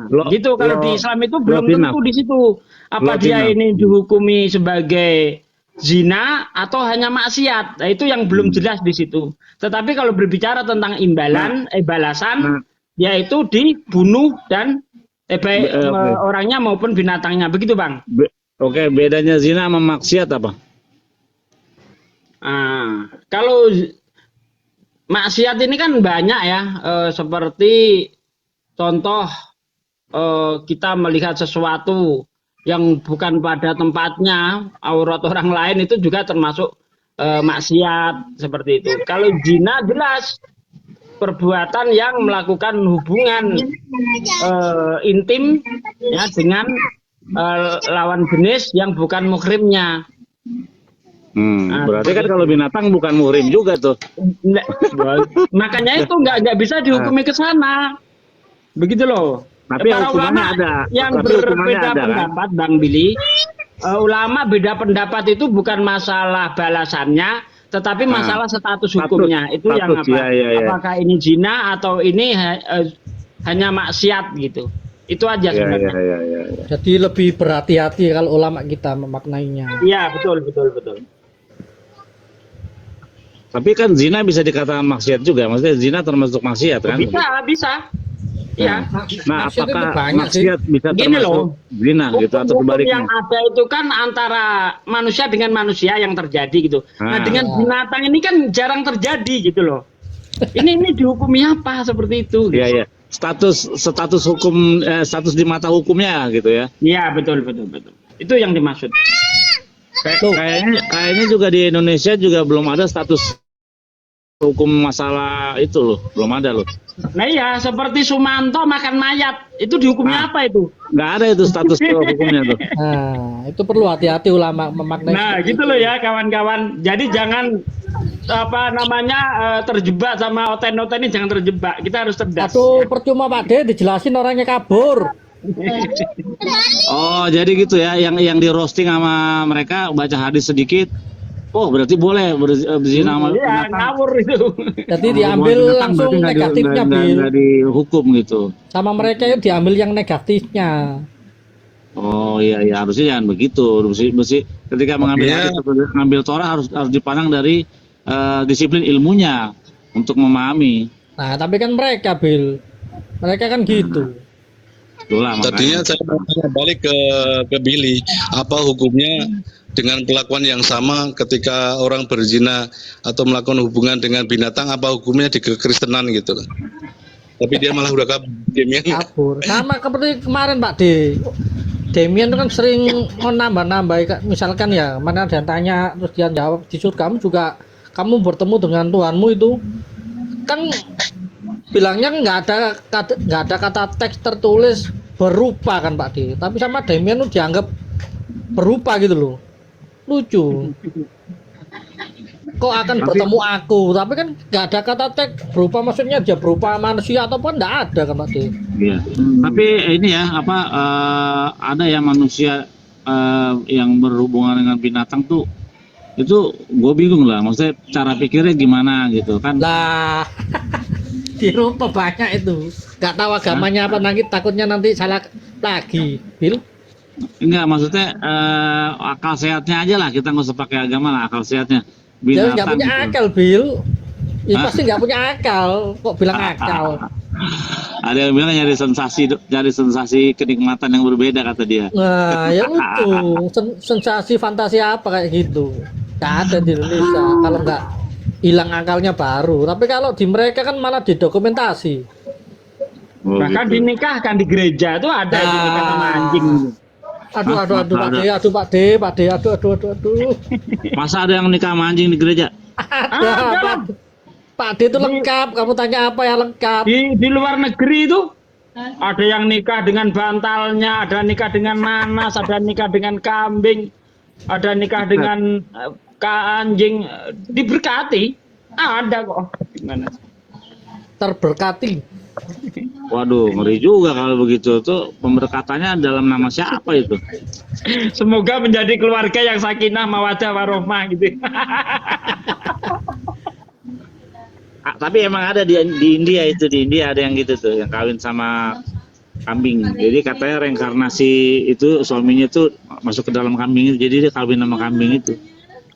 Nah, gitu kalau di Islam itu belum zina. tentu di situ apa Lo dia zina. ini dihukumi sebagai zina atau hanya maksiat. Nah, itu yang belum jelas di situ. Tetapi kalau berbicara tentang imbalan, balasan, yaitu dibunuh dan baik Oke. orangnya maupun binatangnya. Begitu Bang. Oke, bedanya zina sama maksiat apa? Kalau maksiat ini kan banyak ya, seperti contoh kita melihat sesuatu yang bukan pada tempatnya, aurat orang lain itu juga termasuk maksiat seperti itu. Kalau zina jelas perbuatan yang melakukan hubungan intim ya dengan lawan jenis yang bukan muhrimnya. Berarti kan kalau binatang bukan muhrim juga tuh. Makanya itu nggak bisa dihukumi ke sana. Begitu loh. Tapi Para hukumannya ulama ada. yang Tapi hukumannya berbeda ada, kan? pendapat, Bang Billy, ulama beda pendapat itu bukan masalah balasannya, tetapi masalah status hukumnya. Itu yang status, apa? ya. Apakah ini zina atau ini hanya maksiat gitu? Itu aja sebenarnya. Ya. Jadi lebih berhati-hati kalau ulama kita memaknainya. Iya, betul. Tapi kan zina bisa dikatakan maksiat juga. Maksudnya zina termasuk maksiat kan? Bisa. Iya. Nah, Maksiat itu apakah banyak sih. maksiat bisa Gini termasuk zina gitu atau Hukum sebaliknya? yang ada itu kan antara manusia dengan manusia yang terjadi gitu. Nah, dengan binatang ini kan jarang terjadi gitu loh. Ini dihukumi apa seperti itu? Gitu. Iya. Status hukum status di mata hukumnya gitu ya. Iya, betul. Itu yang dimaksud. Kayaknya juga di Indonesia juga belum ada status hukum masalah itu loh, belum ada loh. Nah iya, seperti Sumanto makan mayat, itu dihukumnya apa itu? Nggak ada itu status hukumnya tuh. Nah, itu perlu hati-hati ulama memaknai. Nah, gitu loh ya kawan-kawan. Jadi jangan terjebak sama oten-oten ini, jangan terjebak. Kita harus cerdas. Aduh, percuma Pak D dijelasin orangnya kabur. Oh, jadi gitu ya, yang di roasting sama mereka baca hadis sedikit. Oh, berarti boleh berzina sama Iya, ngawur itu. Jadi diambil langsung negatifnya, Bil. Nggak dihukum gitu. Sama mereka itu diambil yang negatifnya. Oh iya, harusnya jangan begitu. Mesti ketika mengambil hadis atau mengambil Torah harus dipandang dari disiplin ilmunya untuk memahami. Nah, tapi kan mereka, Bil. Mereka kan gitu. Itulah, Tadinya saya mau tanya balik ke Billy, apa hukumnya dengan kelakuan yang sama ketika orang berzina atau melakukan hubungan dengan binatang, apa hukumnya di kekristenan gitu loh. Tapi dia malah udah kabur. Sama seperti kemarin Pak D. Demian itu kan sering nambah-nambah, misalkan ya, mana ada yang tanya terus dia jawab di surga, kamu juga kamu bertemu dengan Tuhanmu itu kan bilangnya nggak ada kata teks tertulis berupa kan Pak D, tapi sama Demian itu dianggap berupa gitu loh. Lucu. Kok akan bertemu aku, tapi kan nggak ada kata teks berupa, maksudnya dia berupa manusia ataupun nggak ada kan Pak D. Iya. Tapi ini ya ada yang manusia yang berhubungan dengan binatang tuh, itu gue bingung lah, maksudnya cara pikirnya gimana gitu kan? Lah, dirupa banyak itu, nggak tahu agamanya apa, nanti takutnya nanti salah lagi, Bil. Enggak, maksudnya akal sehatnya aja lah, kita nggak usah pakai agama lah, akal sehatnya. Dia nggak punya gitu. akal, Bil. Ya pasti nggak punya akal, kok bilang akal. Ada yang bilang nyari sensasi kenikmatan yang berbeda kata dia. Nah, ya itu sensasi fantasi apa kayak gitu. Nggak ada di Indonesia. Kalau nggak hilang akalnya baru. Tapi kalau di mereka kan malah didokumentasi. Bahkan gitu. dinikahkan di gereja itu ada dinikah sama anjing. Aduh Pak D, aduh. Masa ada yang nikah sama anjing di gereja? Ada, Pak D itu lengkap. Kamu tanya apa ya lengkap? Di luar negeri itu ada yang nikah dengan bantalnya, ada nikah dengan nanas, ada nikah dengan kambing, ada nikah dengan anjing, diberkati. Ada kok. Gimana? Terberkati. Waduh, ngeri juga kalau begitu. Tuh pemberkatannya dalam nama siapa itu? Semoga menjadi keluarga yang sakinah mawaddah warohmah gitu. Tapi emang ada di India itu, di India ada yang gitu tuh, yang kawin sama kambing. Jadi katanya reinkarnasi itu suaminya tuh masuk ke dalam kambing itu, jadi dia kawin sama kambing itu.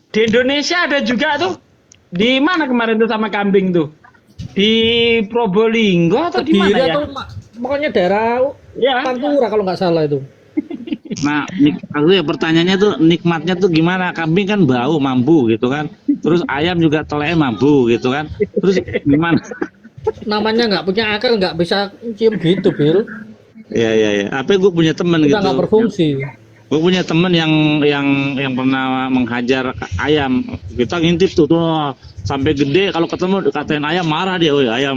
Di Indonesia ada juga tuh. Di mana kemarin tuh sama kambing tuh? Di Probolinggo atau di mana ya? Atau pokoknya daerah Pantura kalau nggak salah itu. Nah, pertanyaannya tuh nikmatnya tuh gimana? Kambing kan bau, mambu gitu kan. Terus ayam juga teleknya mambu gitu kan. Terus gimana? Namanya nggak punya akal, nggak bisa cium gitu, Bil. Iya. Apa gue punya teman gitu. Udah nggak berfungsi. Gue punya temen yang pernah menghajar ayam. Kita ngintip tuh sampai gede, kalau ketemu dikatain ayam marah dia, "Woi, ayam."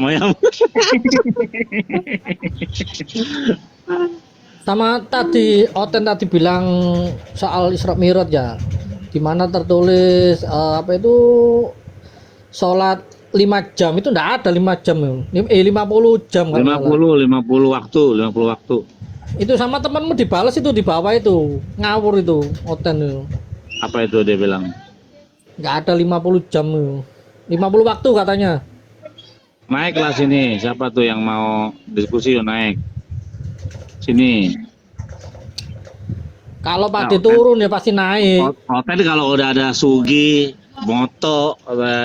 Sama tadi Oten tadi bilang soal Isra Mi'raj ya, di mana tertulis apa itu sholat 5 jam itu enggak ada 5 jam 50 jam kalau nggak salah. 50 waktu. Itu sama temanmu dibalas itu di bawah itu ngawur itu Oten itu. Apa itu dia bilang? Nggak ada 50 jam itu. 50 waktu katanya. Naiklah sini, siapa tuh yang mau diskusi, yuk naik. Sini. Kalau Pakde turun ya pasti naik. Hotel kalau udah ada Sugi, Moto,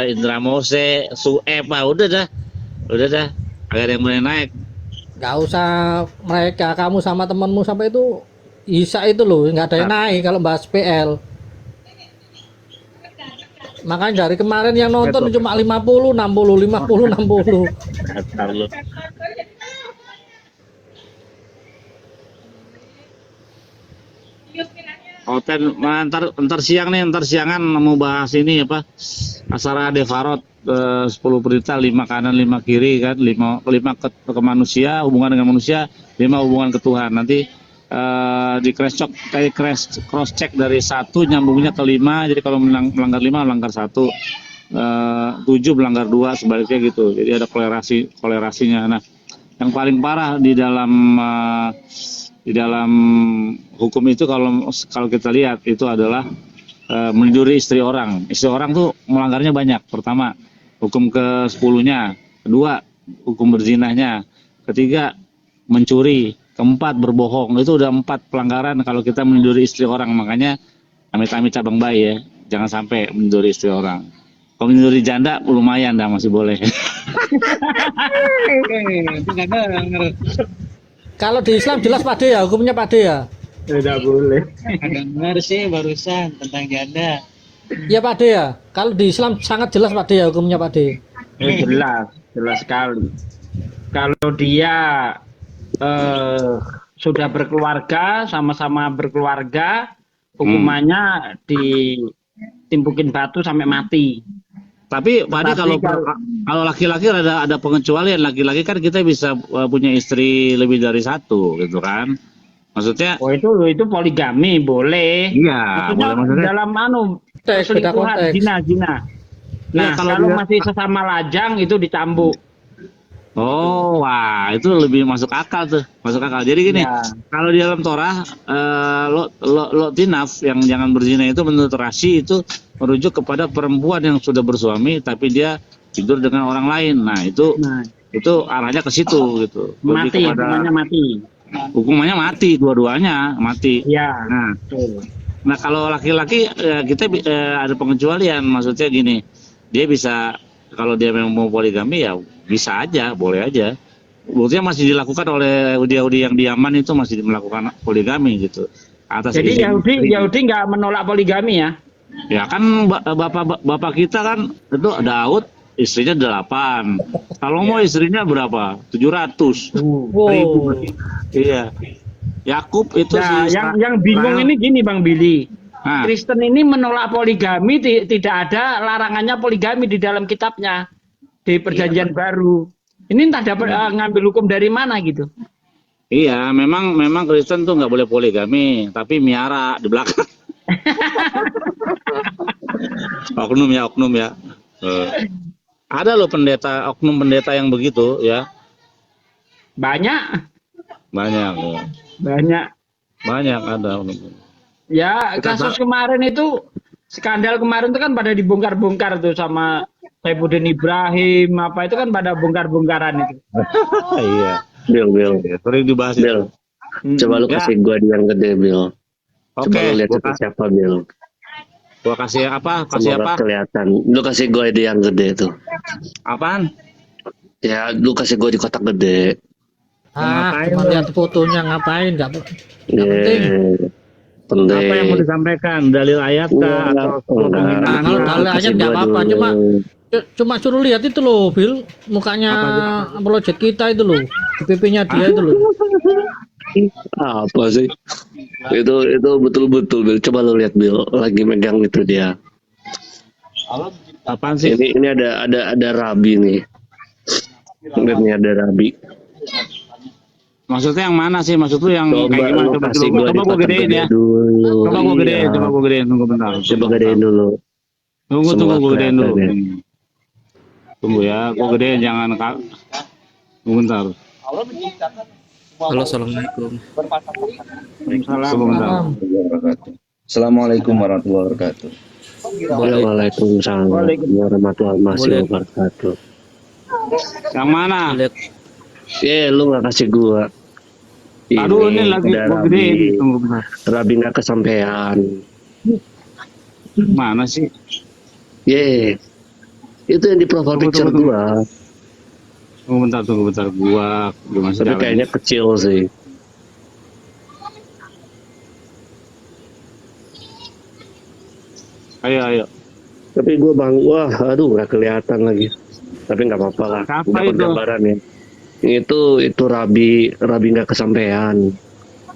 Indra Mose, Sueb, udah dah. Agak ada yang boleh naik. Nggak usah mereka, kamu sama temanmu sampai itu Isa itu loh, nggak ada yang naik kalau bahas PL. Makanya dari kemarin yang nonton cuma 50, 60, 50, 60. Ntar lu. Hotel, ntar siangan mau bahas ini apa? Asara Devarot 10 perintah, 5 kanan 5 kiri kan, 5 ke manusia, hubungan dengan manusia, 5 hubungan ke Tuhan. Nanti di cross check dari 1 nyambungnya ke 5, jadi kalau melanggar 5 melanggar 1, 7 melanggar 2, sebaliknya gitu. Jadi ada kolerasinya. Nah, yang paling parah di dalam hukum itu kalau kita lihat itu adalah meniduri istri orang. Istri orang tuh melanggarnya banyak. Pertama, hukum ke-10-nya. Kedua, hukum berzinahnya. Ketiga, mencuri. Keempat, berbohong. Itu udah 4 pelanggaran kalau kita meniduri istri orang. Makanya amit-amit cabang bayi ya. Jangan sampai meniduri istri orang. Kalau meniduri janda lumayan dah, masih boleh. Kalau di Islam jelas Pakde ya, hukumnya Pakde ya. Tidak boleh. Dengar sih barusan tentang janda. Iya Pakde ya. Kalau di Islam sangat jelas Pakde ya, hukumnya Pakde. Jelas sekali. Kalau dia sudah berkeluarga, sama-sama berkeluarga, hukumannya ditimpukin batu sampai mati. Tapi Pak Ade, kalau laki-laki ada pengecualian. Laki-laki kan kita bisa punya istri lebih dari 1 gitu kan. Maksudnya itu poligami boleh. Iya, maksudnya dalam selingkuhan, zina. Nah, kalau masih sesama lajang itu dicambuk. Oh, wah, itu lebih masuk akal tuh, Jadi gini, kalau di dalam Torah, lo tinaf yang jangan berzina itu menurut Rashi itu merujuk kepada perempuan yang sudah bersuami tapi dia tidur dengan orang lain. Nah, itu arahnya ke situ gitu. Mati, hukumannya mati. Hukumannya mati, dua-duanya mati. Iya. Nah, kalau laki-laki kita ada pengecualian, maksudnya gini, dia bisa kalau dia memang mau poligami ya bisa aja, boleh aja. Buktinya masih dilakukan oleh Yahudi yang di Yaman itu masih melakukan poligami gitu. Jadi Yahudi nggak menolak poligami ya? Ya kan bapak kita kan itu Daud istrinya 8. Salomo istrinya berapa? 700. Ribu. Iya. Yakub itu yang bingung ini gini Bang Billy. Kristen ini menolak poligami, tidak ada larangannya poligami di dalam kitabnya di Perjanjian Baru. Ini entah dapat ngambil hukum dari mana gitu. Iya, memang Kristen tuh nggak boleh poligami, tapi miara di belakang. Oknum ya. Ada loh oknum pendeta yang begitu ya. Banyak ada oknum. Ya, kasus kemarin itu, skandal kemarin itu kan pada dibongkar-bongkar tuh sama Saifuddin Ibrahim, apa itu kan pada bongkar-bongkaran itu. Iya. Bill. Sering dibahas. Bill. Coba lu kasih gua yang gede, Bill. Coba lu lihat itu siapa, Bill. Gua kasih apa? Kasih semoga apa? Kelihatan. Lu kasih gua ide yang gede tuh. Apaan? Ya, lu kasih gua di kotak gede. Cuma lihat fotonya ngapain? Nggak penting. Penting. Apa yang mau disampaikan? Dalil ayat kah? Kalau dalil ayat nggak apa-apa, cuma suruh lihat itu loh, Bill, mukanya project kita itu loh, PP-nya dia itu loh. Apa sih? Itu betul-betul Bil. Coba lu lihat Bil, lagi megang itu dia. Apaan sih? Ini ada Rabi nih. Lihat nih ada Rabi. Maksudnya yang mana sih? Maksud lu yang Coba kayak gimana? lu kasih gua Coba gua dipotong gedein ya. dulu. Coba gua gedein, Iya. coba gua gedein. Tunggu bentar. Coba gedein dulu. Tunggu Semua gua gedein dulu. kelihatan ya. Tunggu ya, gua gedein jangan kak. Tunggu bentar. Halo, assalamualaikum. Tunggu bentar. Assalamualaikum warahmatullahi wabarakatuh. Waalaikumsalam warahmatullahi wabarakatuh. Yang mana? Lu nggak kasih gua. Aduh, ini lagi ada gua gedein. Rabi. Tunggu bentar. Rabi nggak kesampaian. Mana sih? Itu yang di profile picture Tunggu. gua. Tunggu bentar. Gua masih Tapi jalan. kayaknya kecil sih. Ayo. Tapi gua aduh nggak kelihatan lagi. Tapi nggak apa-apa lah. Siapa Dapat itu? gambaran ya. Itu Rabi nggak kesampaian.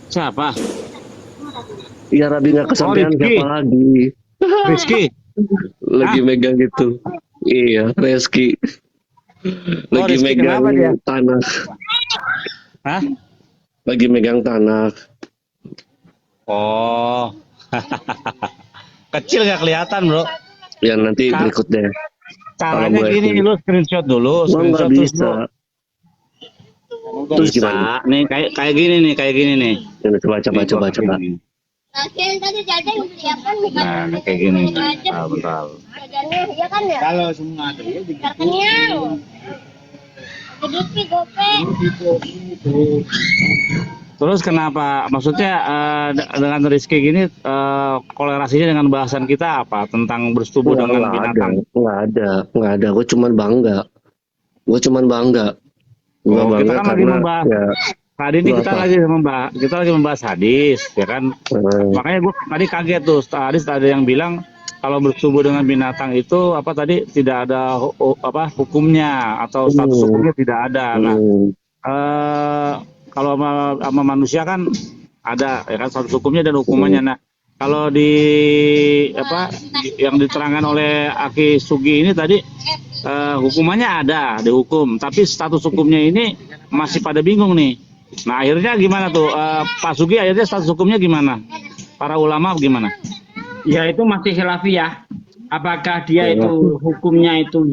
Siapa? Iya Rabi nggak kesampaian, Rizky. siapa lagi? Rizky. Lagi megang itu. Iya, Rizky. Lagi Rizky megang kenapa dia? tanah. Hah? Lagi megang tanah. Oh. Kecil nggak kelihatan, Bro. Ya nanti berikut deh. Caranya Kalau gini, gue- lu screenshot dulu, Gua nggak terus bisa. lu Terus bisa. gimana? Nih kayak gini nih. Ini coba. Nih, gua begini. Nah, nih, kayak gini. Bentar. Kalau semua ada ya Terus kenapa? Maksudnya dengan Rizky gini kolerasinya dengan bahasan kita apa? Tentang bersetubuh dengan binatang. Nggak ada. Gue cuman bangga. Gue Oh, kita kan lagi karena membahas. ya, Tadi ini Lu kita apa? lagi membahas hadis, ya kan? Makanya gue tadi kaget tuh, hadis ada yang bilang kalau bersetubuh dengan binatang itu apa tadi tidak ada hukumnya atau status hukumnya tidak ada. Nah, kalau sama manusia kan ada ya kan status hukumnya dan hukumannya. Nah, kalau yang diterangkan oleh Aki Sugi ini tadi hukumannya ada, dihukum, tapi status hukumnya ini masih pada bingung nih. Nah, akhirnya gimana tuh Pak Sugi, akhirnya status hukumnya gimana? Para ulama gimana? Ya itu masih khilafiyah. Apakah dia itu hukumnya itu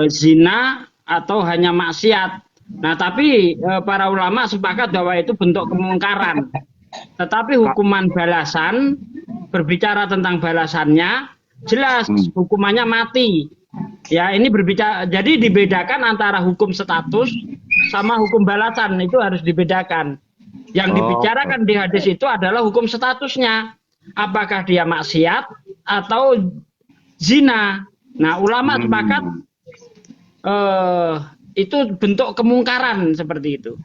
zina atau hanya maksiat? Nah, tapi para ulama sepakat bahwa itu bentuk kemungkaran. Tetapi hukuman balasan, berbicara tentang balasannya, jelas hukumannya mati. Ya, ini berbicara, jadi dibedakan antara hukum status sama hukum balasan, itu harus dibedakan. Yang dibicarakan di hadis itu adalah hukum statusnya. Apakah dia maksiat atau zina. Nah, ulama sepakat itu bentuk kemungkaran seperti itu.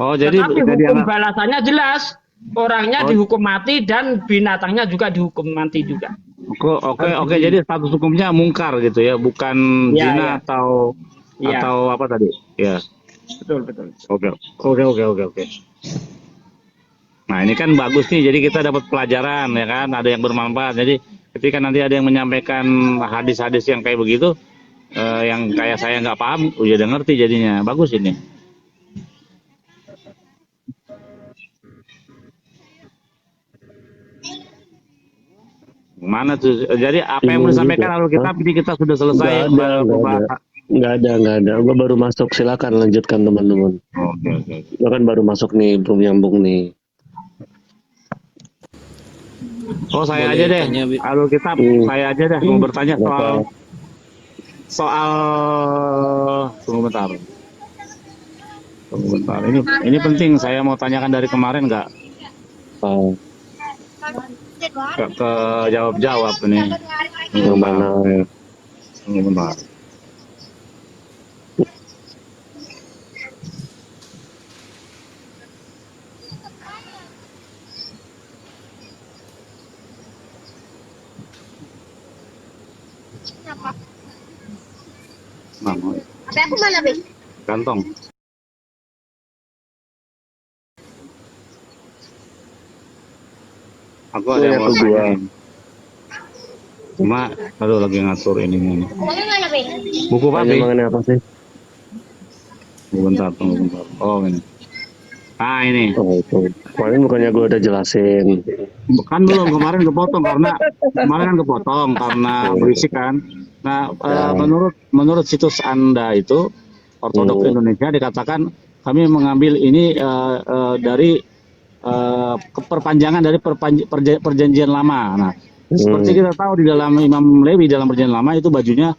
Oh, jadi Tetapi hukum balasannya jelas. Orangnya dihukum mati dan binatangnya juga dihukum mati juga. Oke, jadi status hukumnya mungkar gitu ya, bukan Ya, zina ya. atau Ya. atau apa tadi? Ya. Betul. Oke. Nah, ini kan bagus nih, jadi kita dapat pelajaran ya kan, ada yang bermanfaat. Jadi ketika nanti ada yang menyampaikan hadis-hadis yang kayak begitu, yang kayak saya nggak paham, udah ngerti jadinya. Bagus ini. Mana tuh? Jadi apa yang mau disampaikan alur kitab ini kita sudah selesai membahas. Nggak ada. Gue baru masuk, silakan lanjutkan teman-teman. Oke. Gue kan baru masuk nih, belum nyambung nih. Oh, saya Boleh aja deh, tanya, Bi? alur kitab, saya aja deh mau bertanya soal tunggu bentar. Ini penting, saya mau tanyakan dari kemarin nggak ke jawab ini. Yang mana ya? Tunggu bentar. Nah, HP aku mana, Bi? kantong. Aku ada yang mau Aku gua. tanyain. Cuma, aduh lagi ngatur ini. Buku Tanya papi. mengenai apa sih? Bentar, tunggu bentar. Oh ini. Ah ini. Oh itu. Kemarin bukannya gue udah jelasin. Kan belum, kemarin kepotong karena berisik kan. Nah, menurut situs Anda itu Ortodok Indonesia dikatakan kami mengambil ini dari perpanjangan dari perjanjian lama. Nah, seperti kita tahu di dalam Imam Lewi dalam perjanjian lama itu bajunya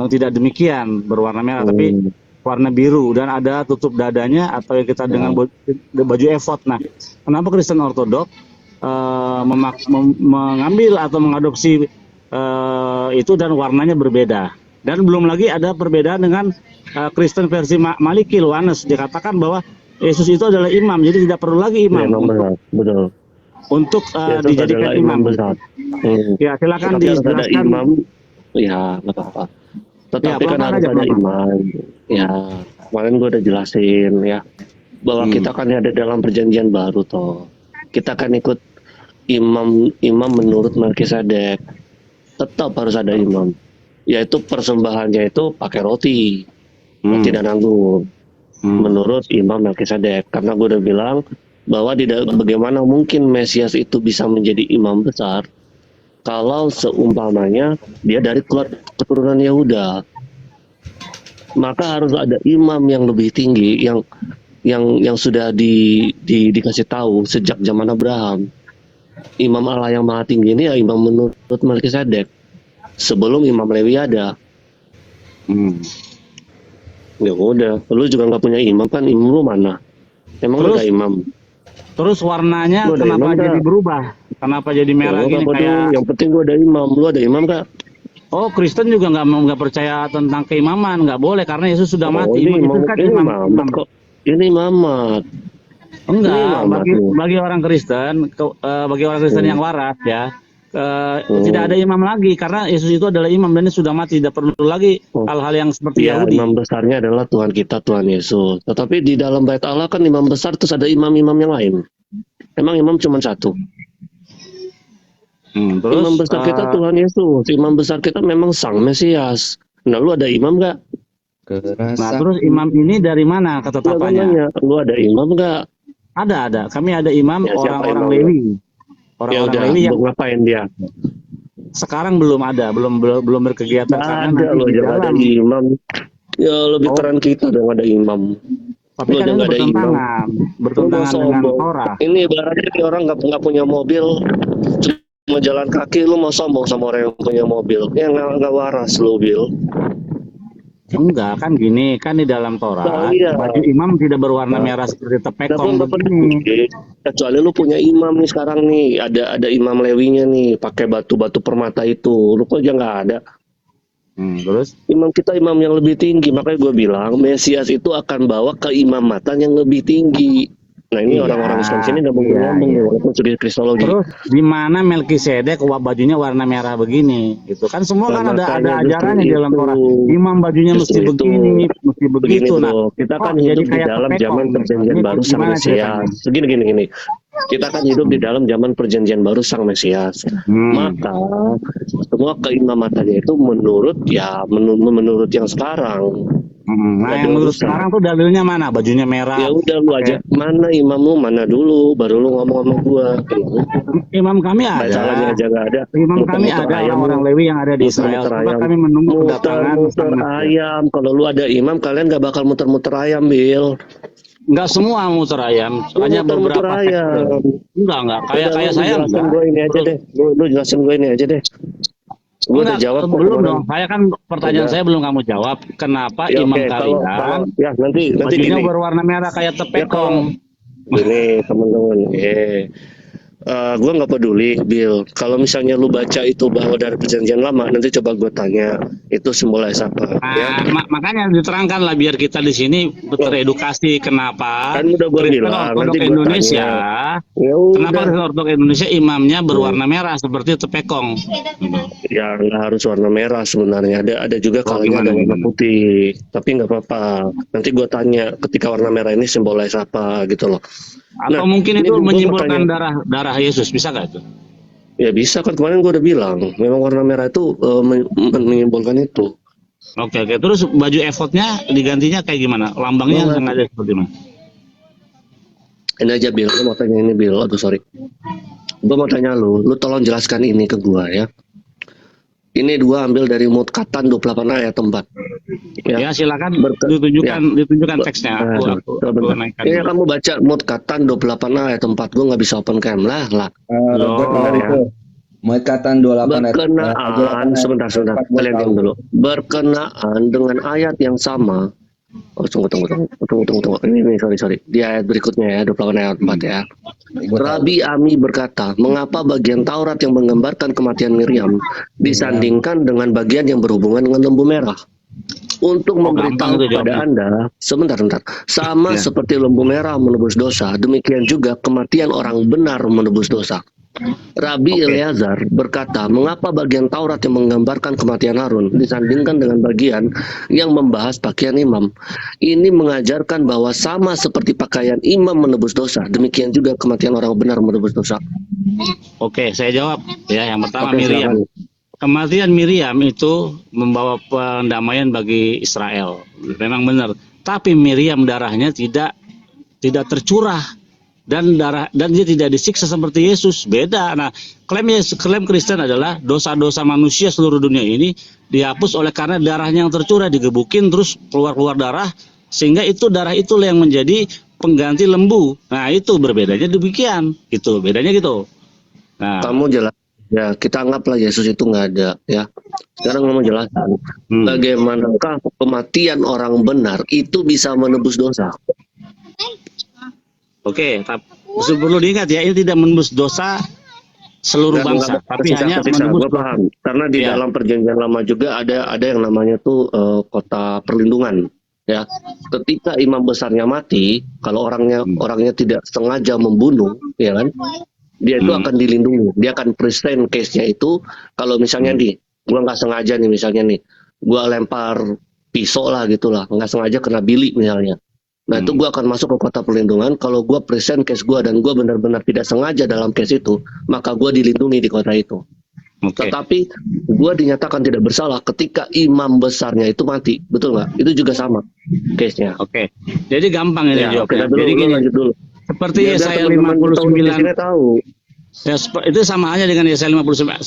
tidak demikian berwarna merah tapi warna biru dan ada tutup dadanya atau yang kita dengan baju efod. Nah, kenapa Kristen Ortodok mengambil atau mengadopsi itu dan warnanya berbeda? Dan belum lagi ada perbedaan dengan Kristen versi Maliki Luanes, dikatakan bahwa Yesus itu adalah imam, jadi tidak perlu lagi imam untuk dijadikan imam besar. Ya silakan dijelaskan. Imam, ya nggak apa-apa. Tetapi kan harus ada imam. Ya kemarin gue udah jelasin ya bahwa kita kan ada dalam perjanjian baru toh. Kita kan ikut imam menurut Melkisedek. Tetap harus ada imam. Yaitu persembahannya itu pakai roti dan anggur. Menurut Imam Melkisedek. Karena gue udah bilang bahwa bagaimana mungkin Mesias itu bisa menjadi imam besar kalau seumpamanya dia dari keturunan Yehuda. Maka harus ada imam yang lebih tinggi yang sudah dikasih tahu sejak zaman Abraham. Imam Allah yang maha tinggi ini ya imam menurut Melkisedek sebelum Imam Lewi ada. Ya udah, lu juga nggak punya imam kan, imam lu mana? Emang lu ada imam? Terus warnanya kenapa jadi berubah? Kenapa jadi merah gini kayak? Yang penting gua ada imam. Lu ada imam kak? Oh, Kristen juga nggak percaya tentang keimaman, nggak boleh karena Yesus sudah mati. Ini Itu kan imam. Ini imamat. Enggak, bagi orang Kristen, yang waras ya, tidak ada imam lagi karena Yesus itu adalah imam dan dia sudah mati, tidak perlu lagi hal-hal yang seperti Yahudi. Imam besarnya adalah Tuhan kita, Tuhan Yesus. Tetapi di dalam bait Allah kan imam besar terus ada imam-imam yang lain. Emang imam cuma satu? Terus, imam besar kita Tuhan Yesus, imam besar kita memang Sang Mesias. Nah, lu ada imam nggak? Nah, terus imam ini dari mana ketetapannya? Lu ada imam nggak? Ada. Kami ada imam orang-orang Lewi. Orang-orang Lewi yang ngapain dia? Sekarang belum ada, belum berkegiatan karena ada loh, jangan ada imam. Ya lebih keren kita dong ada imam. Tapi kan itu bertentangan dengan Torah. Ini ibaratnya orang nggak punya mobil, cuma jalan kaki, lu mau sombong sama orang yang punya mobil, ya nggak waras lu, Bil. Enggak, kan gini, kan di dalam Torah baju imam tidak berwarna merah seperti tepekong begini. Kecuali lu punya imam nih sekarang nih, ada imam Lewinya nih, pakai batu-batu permata itu, lu kok aja nggak ada. Terus imam kita imam yang lebih tinggi, makanya gue bilang Mesias itu akan bawa keimamatan yang lebih tinggi. Nah ini orang-orang Islam sini nggak ngomong walaupun studi kristologi. Terus di mana Melkisedek bajunya warna merah begini? Itu kan semua kan ada ajarannya di dalam Torah. Imam bajunya mesti begini, mesti begitu. Nah, kita kan hidup di dalam zaman perjanjian baru Sang Mesias. Gini. Kita kan hidup di dalam zaman perjanjian baru Sang Mesias. Maka semua keimamatannya itu menurut yang sekarang. Nah, yang menurut sekarang tuh dalilnya mana? Bajunya merah. Ya udah lu aja. Mana imammu mana dulu, baru lu ngomong sama gua. Imam kami ada. Masalahnya aja nggak ada. Imam kami ada orang Lewi yang ada di Israel. Kami menunggu kedatangan muter ayam. Kalau lu ada imam, kalian nggak bakal muter-muter ayam, Bil. Enggak semua muter ayam, hanya beberapa ayam. Enggak. Kayak saya jelasin gue ini aja deh. Lu jelasin gue ini aja deh. Gue udah jawab belum dong. Saya kan pertanyaan saya belum kamu jawab. Kenapa imam kalian? Ya nanti bajunya berwarna merah kayak tepekong. Gini teman-teman. Gue nggak peduli, Bill. Kalau misalnya lu baca itu bahwa dari perjanjian lama, nanti coba gue tanya itu simbolize apa. Nah, makanya diterangkan lah biar kita di sini teredukasi kenapa. Kan udah gue bilang. Ortodok Indonesia. Kenapa Ortodok Indonesia imamnya berwarna merah seperti tepekong? Ya nggak harus warna merah sebenarnya. Ada juga kalau ada warna putih. Tapi nggak apa-apa. Nanti gue tanya ketika warna merah ini simbolize apa gitu loh. Atau mungkin itu menyimbolkan darah Yesus, bisa nggak itu? Ya bisa kan, kemarin gue udah bilang, memang warna merah itu menyimbolkan itu. Oke. Terus baju efodnya digantinya kayak gimana? Lambangnya sengaja seperti mana? Ini aja Bil, gue mau tanya ini Bil, aduh sorry. Gue mau tanya lu tolong jelaskan ini ke gue ya. Ini dua ambil dari Mutkatan 28 ayat 4. Ya silakan ditunjukkan teksnya. Aku naikkan. Ya kamu baca Mutkatan 28 ayat 4, gue nggak bisa open cam lah. Mutkatan 28 ayat 4. Berkenaan, sebentar, kalian diam dulu. Berkenaan dengan ayat yang sama. Oh, tunggu. Ini, sorry. Di ayat berikutnya ya, 28 ayat 4 ya. Rabi Ami berkata, mengapa bagian Taurat yang menggambarkan kematian Miriam disandingkan dengan bagian yang berhubungan dengan lembu merah? Untuk memberitahu kepada Anda, sebentar. Sama seperti lembu merah menebus dosa, demikian juga kematian orang benar menebus dosa. Rabi Eleazar berkata, mengapa bagian Taurat yang menggambarkan kematian Harun disandingkan dengan bagian yang membahas pakaian imam? Ini mengajarkan bahwa sama seperti pakaian imam menebus dosa, demikian juga kematian orang benar menebus dosa. Oke, saya jawab ya. Yang pertama, Miriam. Kematian Miriam itu membawa pendamaian bagi Israel. Memang benar. Tapi Miriam darahnya tidak tercurah. Dan dia tidak disiksa seperti Yesus, beda. Nah, klaim Kristen adalah dosa-dosa manusia seluruh dunia ini dihapus oleh karena darahnya yang tercurah, digebukin terus keluar darah, sehingga itu darah itulah yang menjadi pengganti lembu. Nah, itu berbedanya demikian, itu bedanya gitu. Nah, kamu jelas ya, kita anggaplah Yesus itu nggak ada ya. Sekarang kamu jelaskan bagaimanakah kematian orang benar itu bisa menebus dosa. Oke, tapi perlu diingat ya, ini tidak menebus dosa seluruh bangsa, tapi hanya menebus. Gue paham, karena di dalam perjanjian lama juga ada yang namanya tuh kota perlindungan, ya. Ketika imam besarnya mati, kalau orangnya tidak sengaja membunuh, ya kan, dia itu akan dilindungi, dia akan present case-nya itu. Kalau misalnya gue nggak sengaja nih, misalnya nih, gue lempar pisau lah gitulah, nggak sengaja kena bili misalnya. Nah itu gue akan masuk ke kota perlindungan. Kalau gue present case gue dan gue benar-benar tidak sengaja dalam case itu, maka gue dilindungi di kota itu. Tetapi gue dinyatakan tidak bersalah ketika imam besarnya itu mati, betul nggak? Itu juga sama case-nya. Oke, jadi gampang ini jawabnya. Jadi gini, lanjut dulu. Seperti Yesaya 59 tahu. Ya, itu sama aja dengan Yesaya 59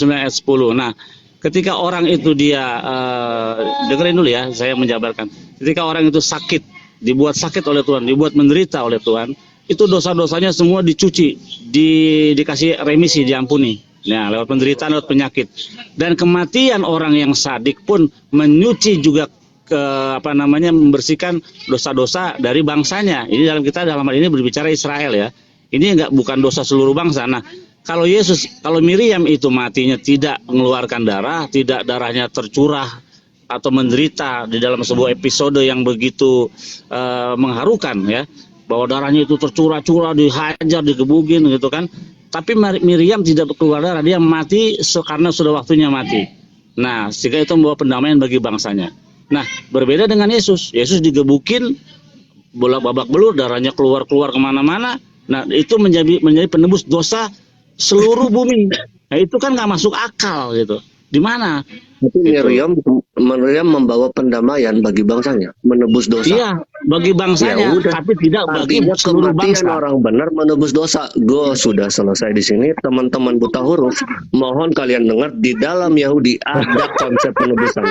ayat 10. Nah, ketika orang itu dia dengerin dulu ya, saya menjabarkan. Ketika orang itu sakit, dibuat sakit oleh Tuhan, dibuat menderita oleh Tuhan, itu dosa-dosanya semua dicuci, dikasih remisi, diampuni. Nah, lewat penderitaan, lewat penyakit. Dan kematian orang yang sadik pun menyuci juga membersihkan dosa-dosa dari bangsanya. Ini dalam hal ini berbicara Israel ya. Ini bukan dosa seluruh bangsa. Nah, kalau Miriam itu matinya tidak mengeluarkan darah, tidak darahnya tercurah atau menderita di dalam sebuah episode yang begitu mengharukan ya, bahwa darahnya itu tercurah-curah, dihajar, digebugin gitu kan. Tapi Miriam tidak keluar darah, dia mati karena sudah waktunya mati. Nah, sehingga itu membawa pendamaian bagi bangsanya. Nah, berbeda dengan Yesus. Yesus digebukin, babak belur, darahnya keluar kemana-mana. Nah, itu menjadi penebus dosa seluruh bumi. Nah, itu kan nggak masuk akal gitu. Di mana? Tapi Miriam membawa pendamaian bagi bangsanya, menebus dosa. Iya, bagi bangsanya, tapi tidak bagi seluruh bangsa. Orang benar menebus dosa. Gue sudah selesai di sini. Teman-teman buta huruf, mohon kalian dengar, di dalam Yahudi ada konsep penebusan.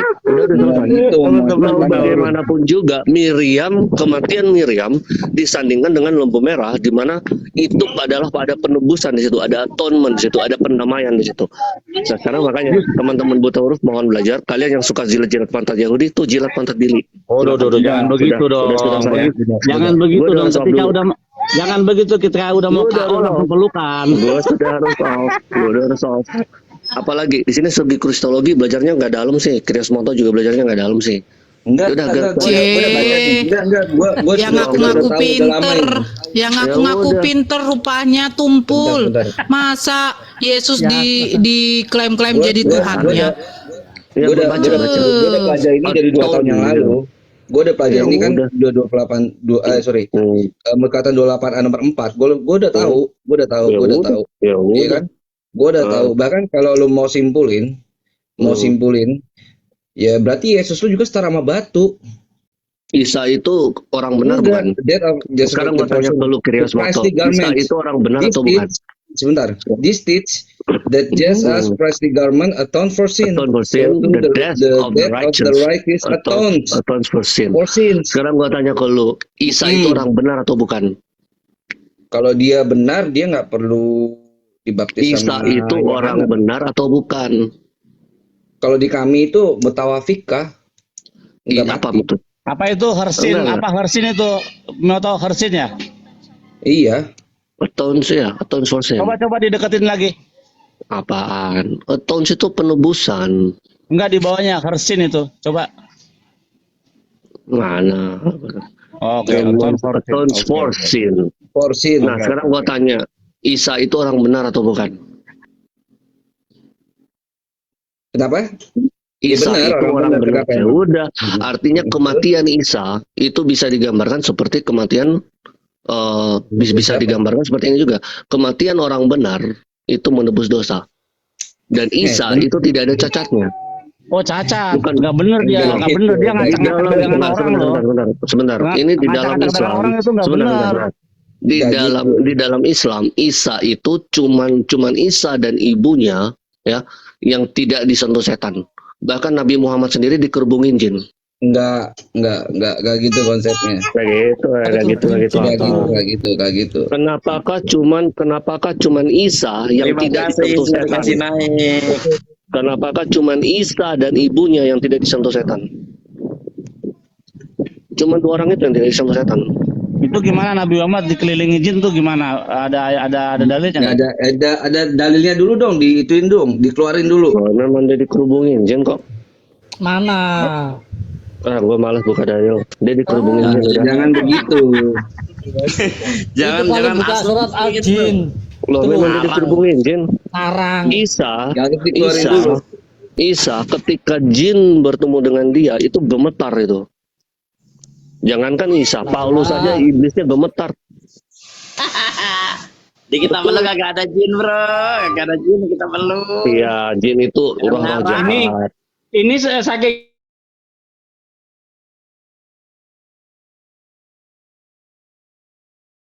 Bagaimanapun juga, kematian Miriam disandingkan dengan lembu merah, di mana itu adalah pada penebusan di situ, ada atonement di situ, ada pendamaian di situ. Nah, sekarang makanya teman-teman buta huruf mohon belajar. Kalian yang suka jilat-jilat pantat Yahudi tuh jilat pantat Billy. Jangan begitu dong. Jangan begitu dong. Jangan begitu ketika udah mau KO langsung pelukan. Gue sudah harus off. Apalagi di sini segi kristologi belajarnya nggak dalam sih. Kriasmonto juga belajarnya nggak dalam sih. Enggak, yang ngaku-ngaku pinter, pinter rupanya tumpul. Masa Yesus diklaim-klaim jadi Tuhannya? Gue udah pelajari ini dari 2 tahun yang lalu. Gue udah pelajari ini kan 28 Mutkatan 28 nomor 4. Gue udah tahu. Iya kan? Gue udah tahu. Bahkan kalau lu mau simpulin, ya berarti Yesus lu juga setara sama batu. Isa itu orang benar bukan? Sekarang gua tanya ke lu, Krios Moto. Isa itu orang benar atau bukan? Sebentar. This teach that just as priestly garment atone for sin. Atone for sin, So the death of the righteous atones for sin. Sekarang gua tanya ke lu, Isa itu orang benar atau bukan? Kalau dia benar, dia nggak perlu dibaptis Isa sama itu orang benar atau bukan? Kalau di kami itu mutawafikah? Iya, apa betul? Apa itu hersin? Enggak. Apa hersin itu? Mau tahu hersin ya? Iya. Atones ya, atones for sin. Coba dideketin lagi. Apaan? Atones itu penebusan. Enggak, di bawahnya hersin itu. Coba. Mana? Oke, Atones for sin. For sin. Nah, sekarang gua tanya, Isa itu orang benar atau bukan? Kenapa? Isa benar, itu orang benar. kenapa? Ya udah, artinya kematian Isa itu bisa digambarkan seperti kematian bisa digambarkan seperti ini juga. Kematian orang benar itu menebus dosa. Dan Isa itu tidak ada cacatnya. Oh, cacat. Bukan. Nggak bener dia. Nggak bener dia ngacak-ngacak dengan orang loh. Sebentar. Ini di dalam Islam. Orang itu nggak benar. Di dalam Islam, Isa itu cuman Isa dan ibunya ya yang tidak disentuh setan. Bahkan Nabi Muhammad sendiri dikerubungin jin. Enggak gitu konsepnya. Enggak gitu. Kenapakah cuman Isa yang tidak disentuh setan? Kenapakah cuman Isa dan ibunya yang tidak disentuh setan? Cuman dua orang itu yang tidak disentuh setan. Itu gimana Nabi Muhammad dikelilingi jin tuh gimana? Ada dalilnya nggak? Ada dalilnya dulu dong, diituin dong, dikeluarin dulu. Oh, memang dia dikerubungin jin kok. Mana? Gue malas buka dalil. Dia dikerubungin jin udah. Jangan begitu. jangan buka surat Al-Jin. Loh, memang dia dikerubungin jin. Larang. Isa ketika jin bertemu dengan dia itu gemetar itu. Jangankan Isa, Paulus saja iblisnya gemetar. Di kita perlu kagak ada jin, bro. Kagak ada jin, kita perlu. Iya, jin itu roh-roh jahat. Ini saking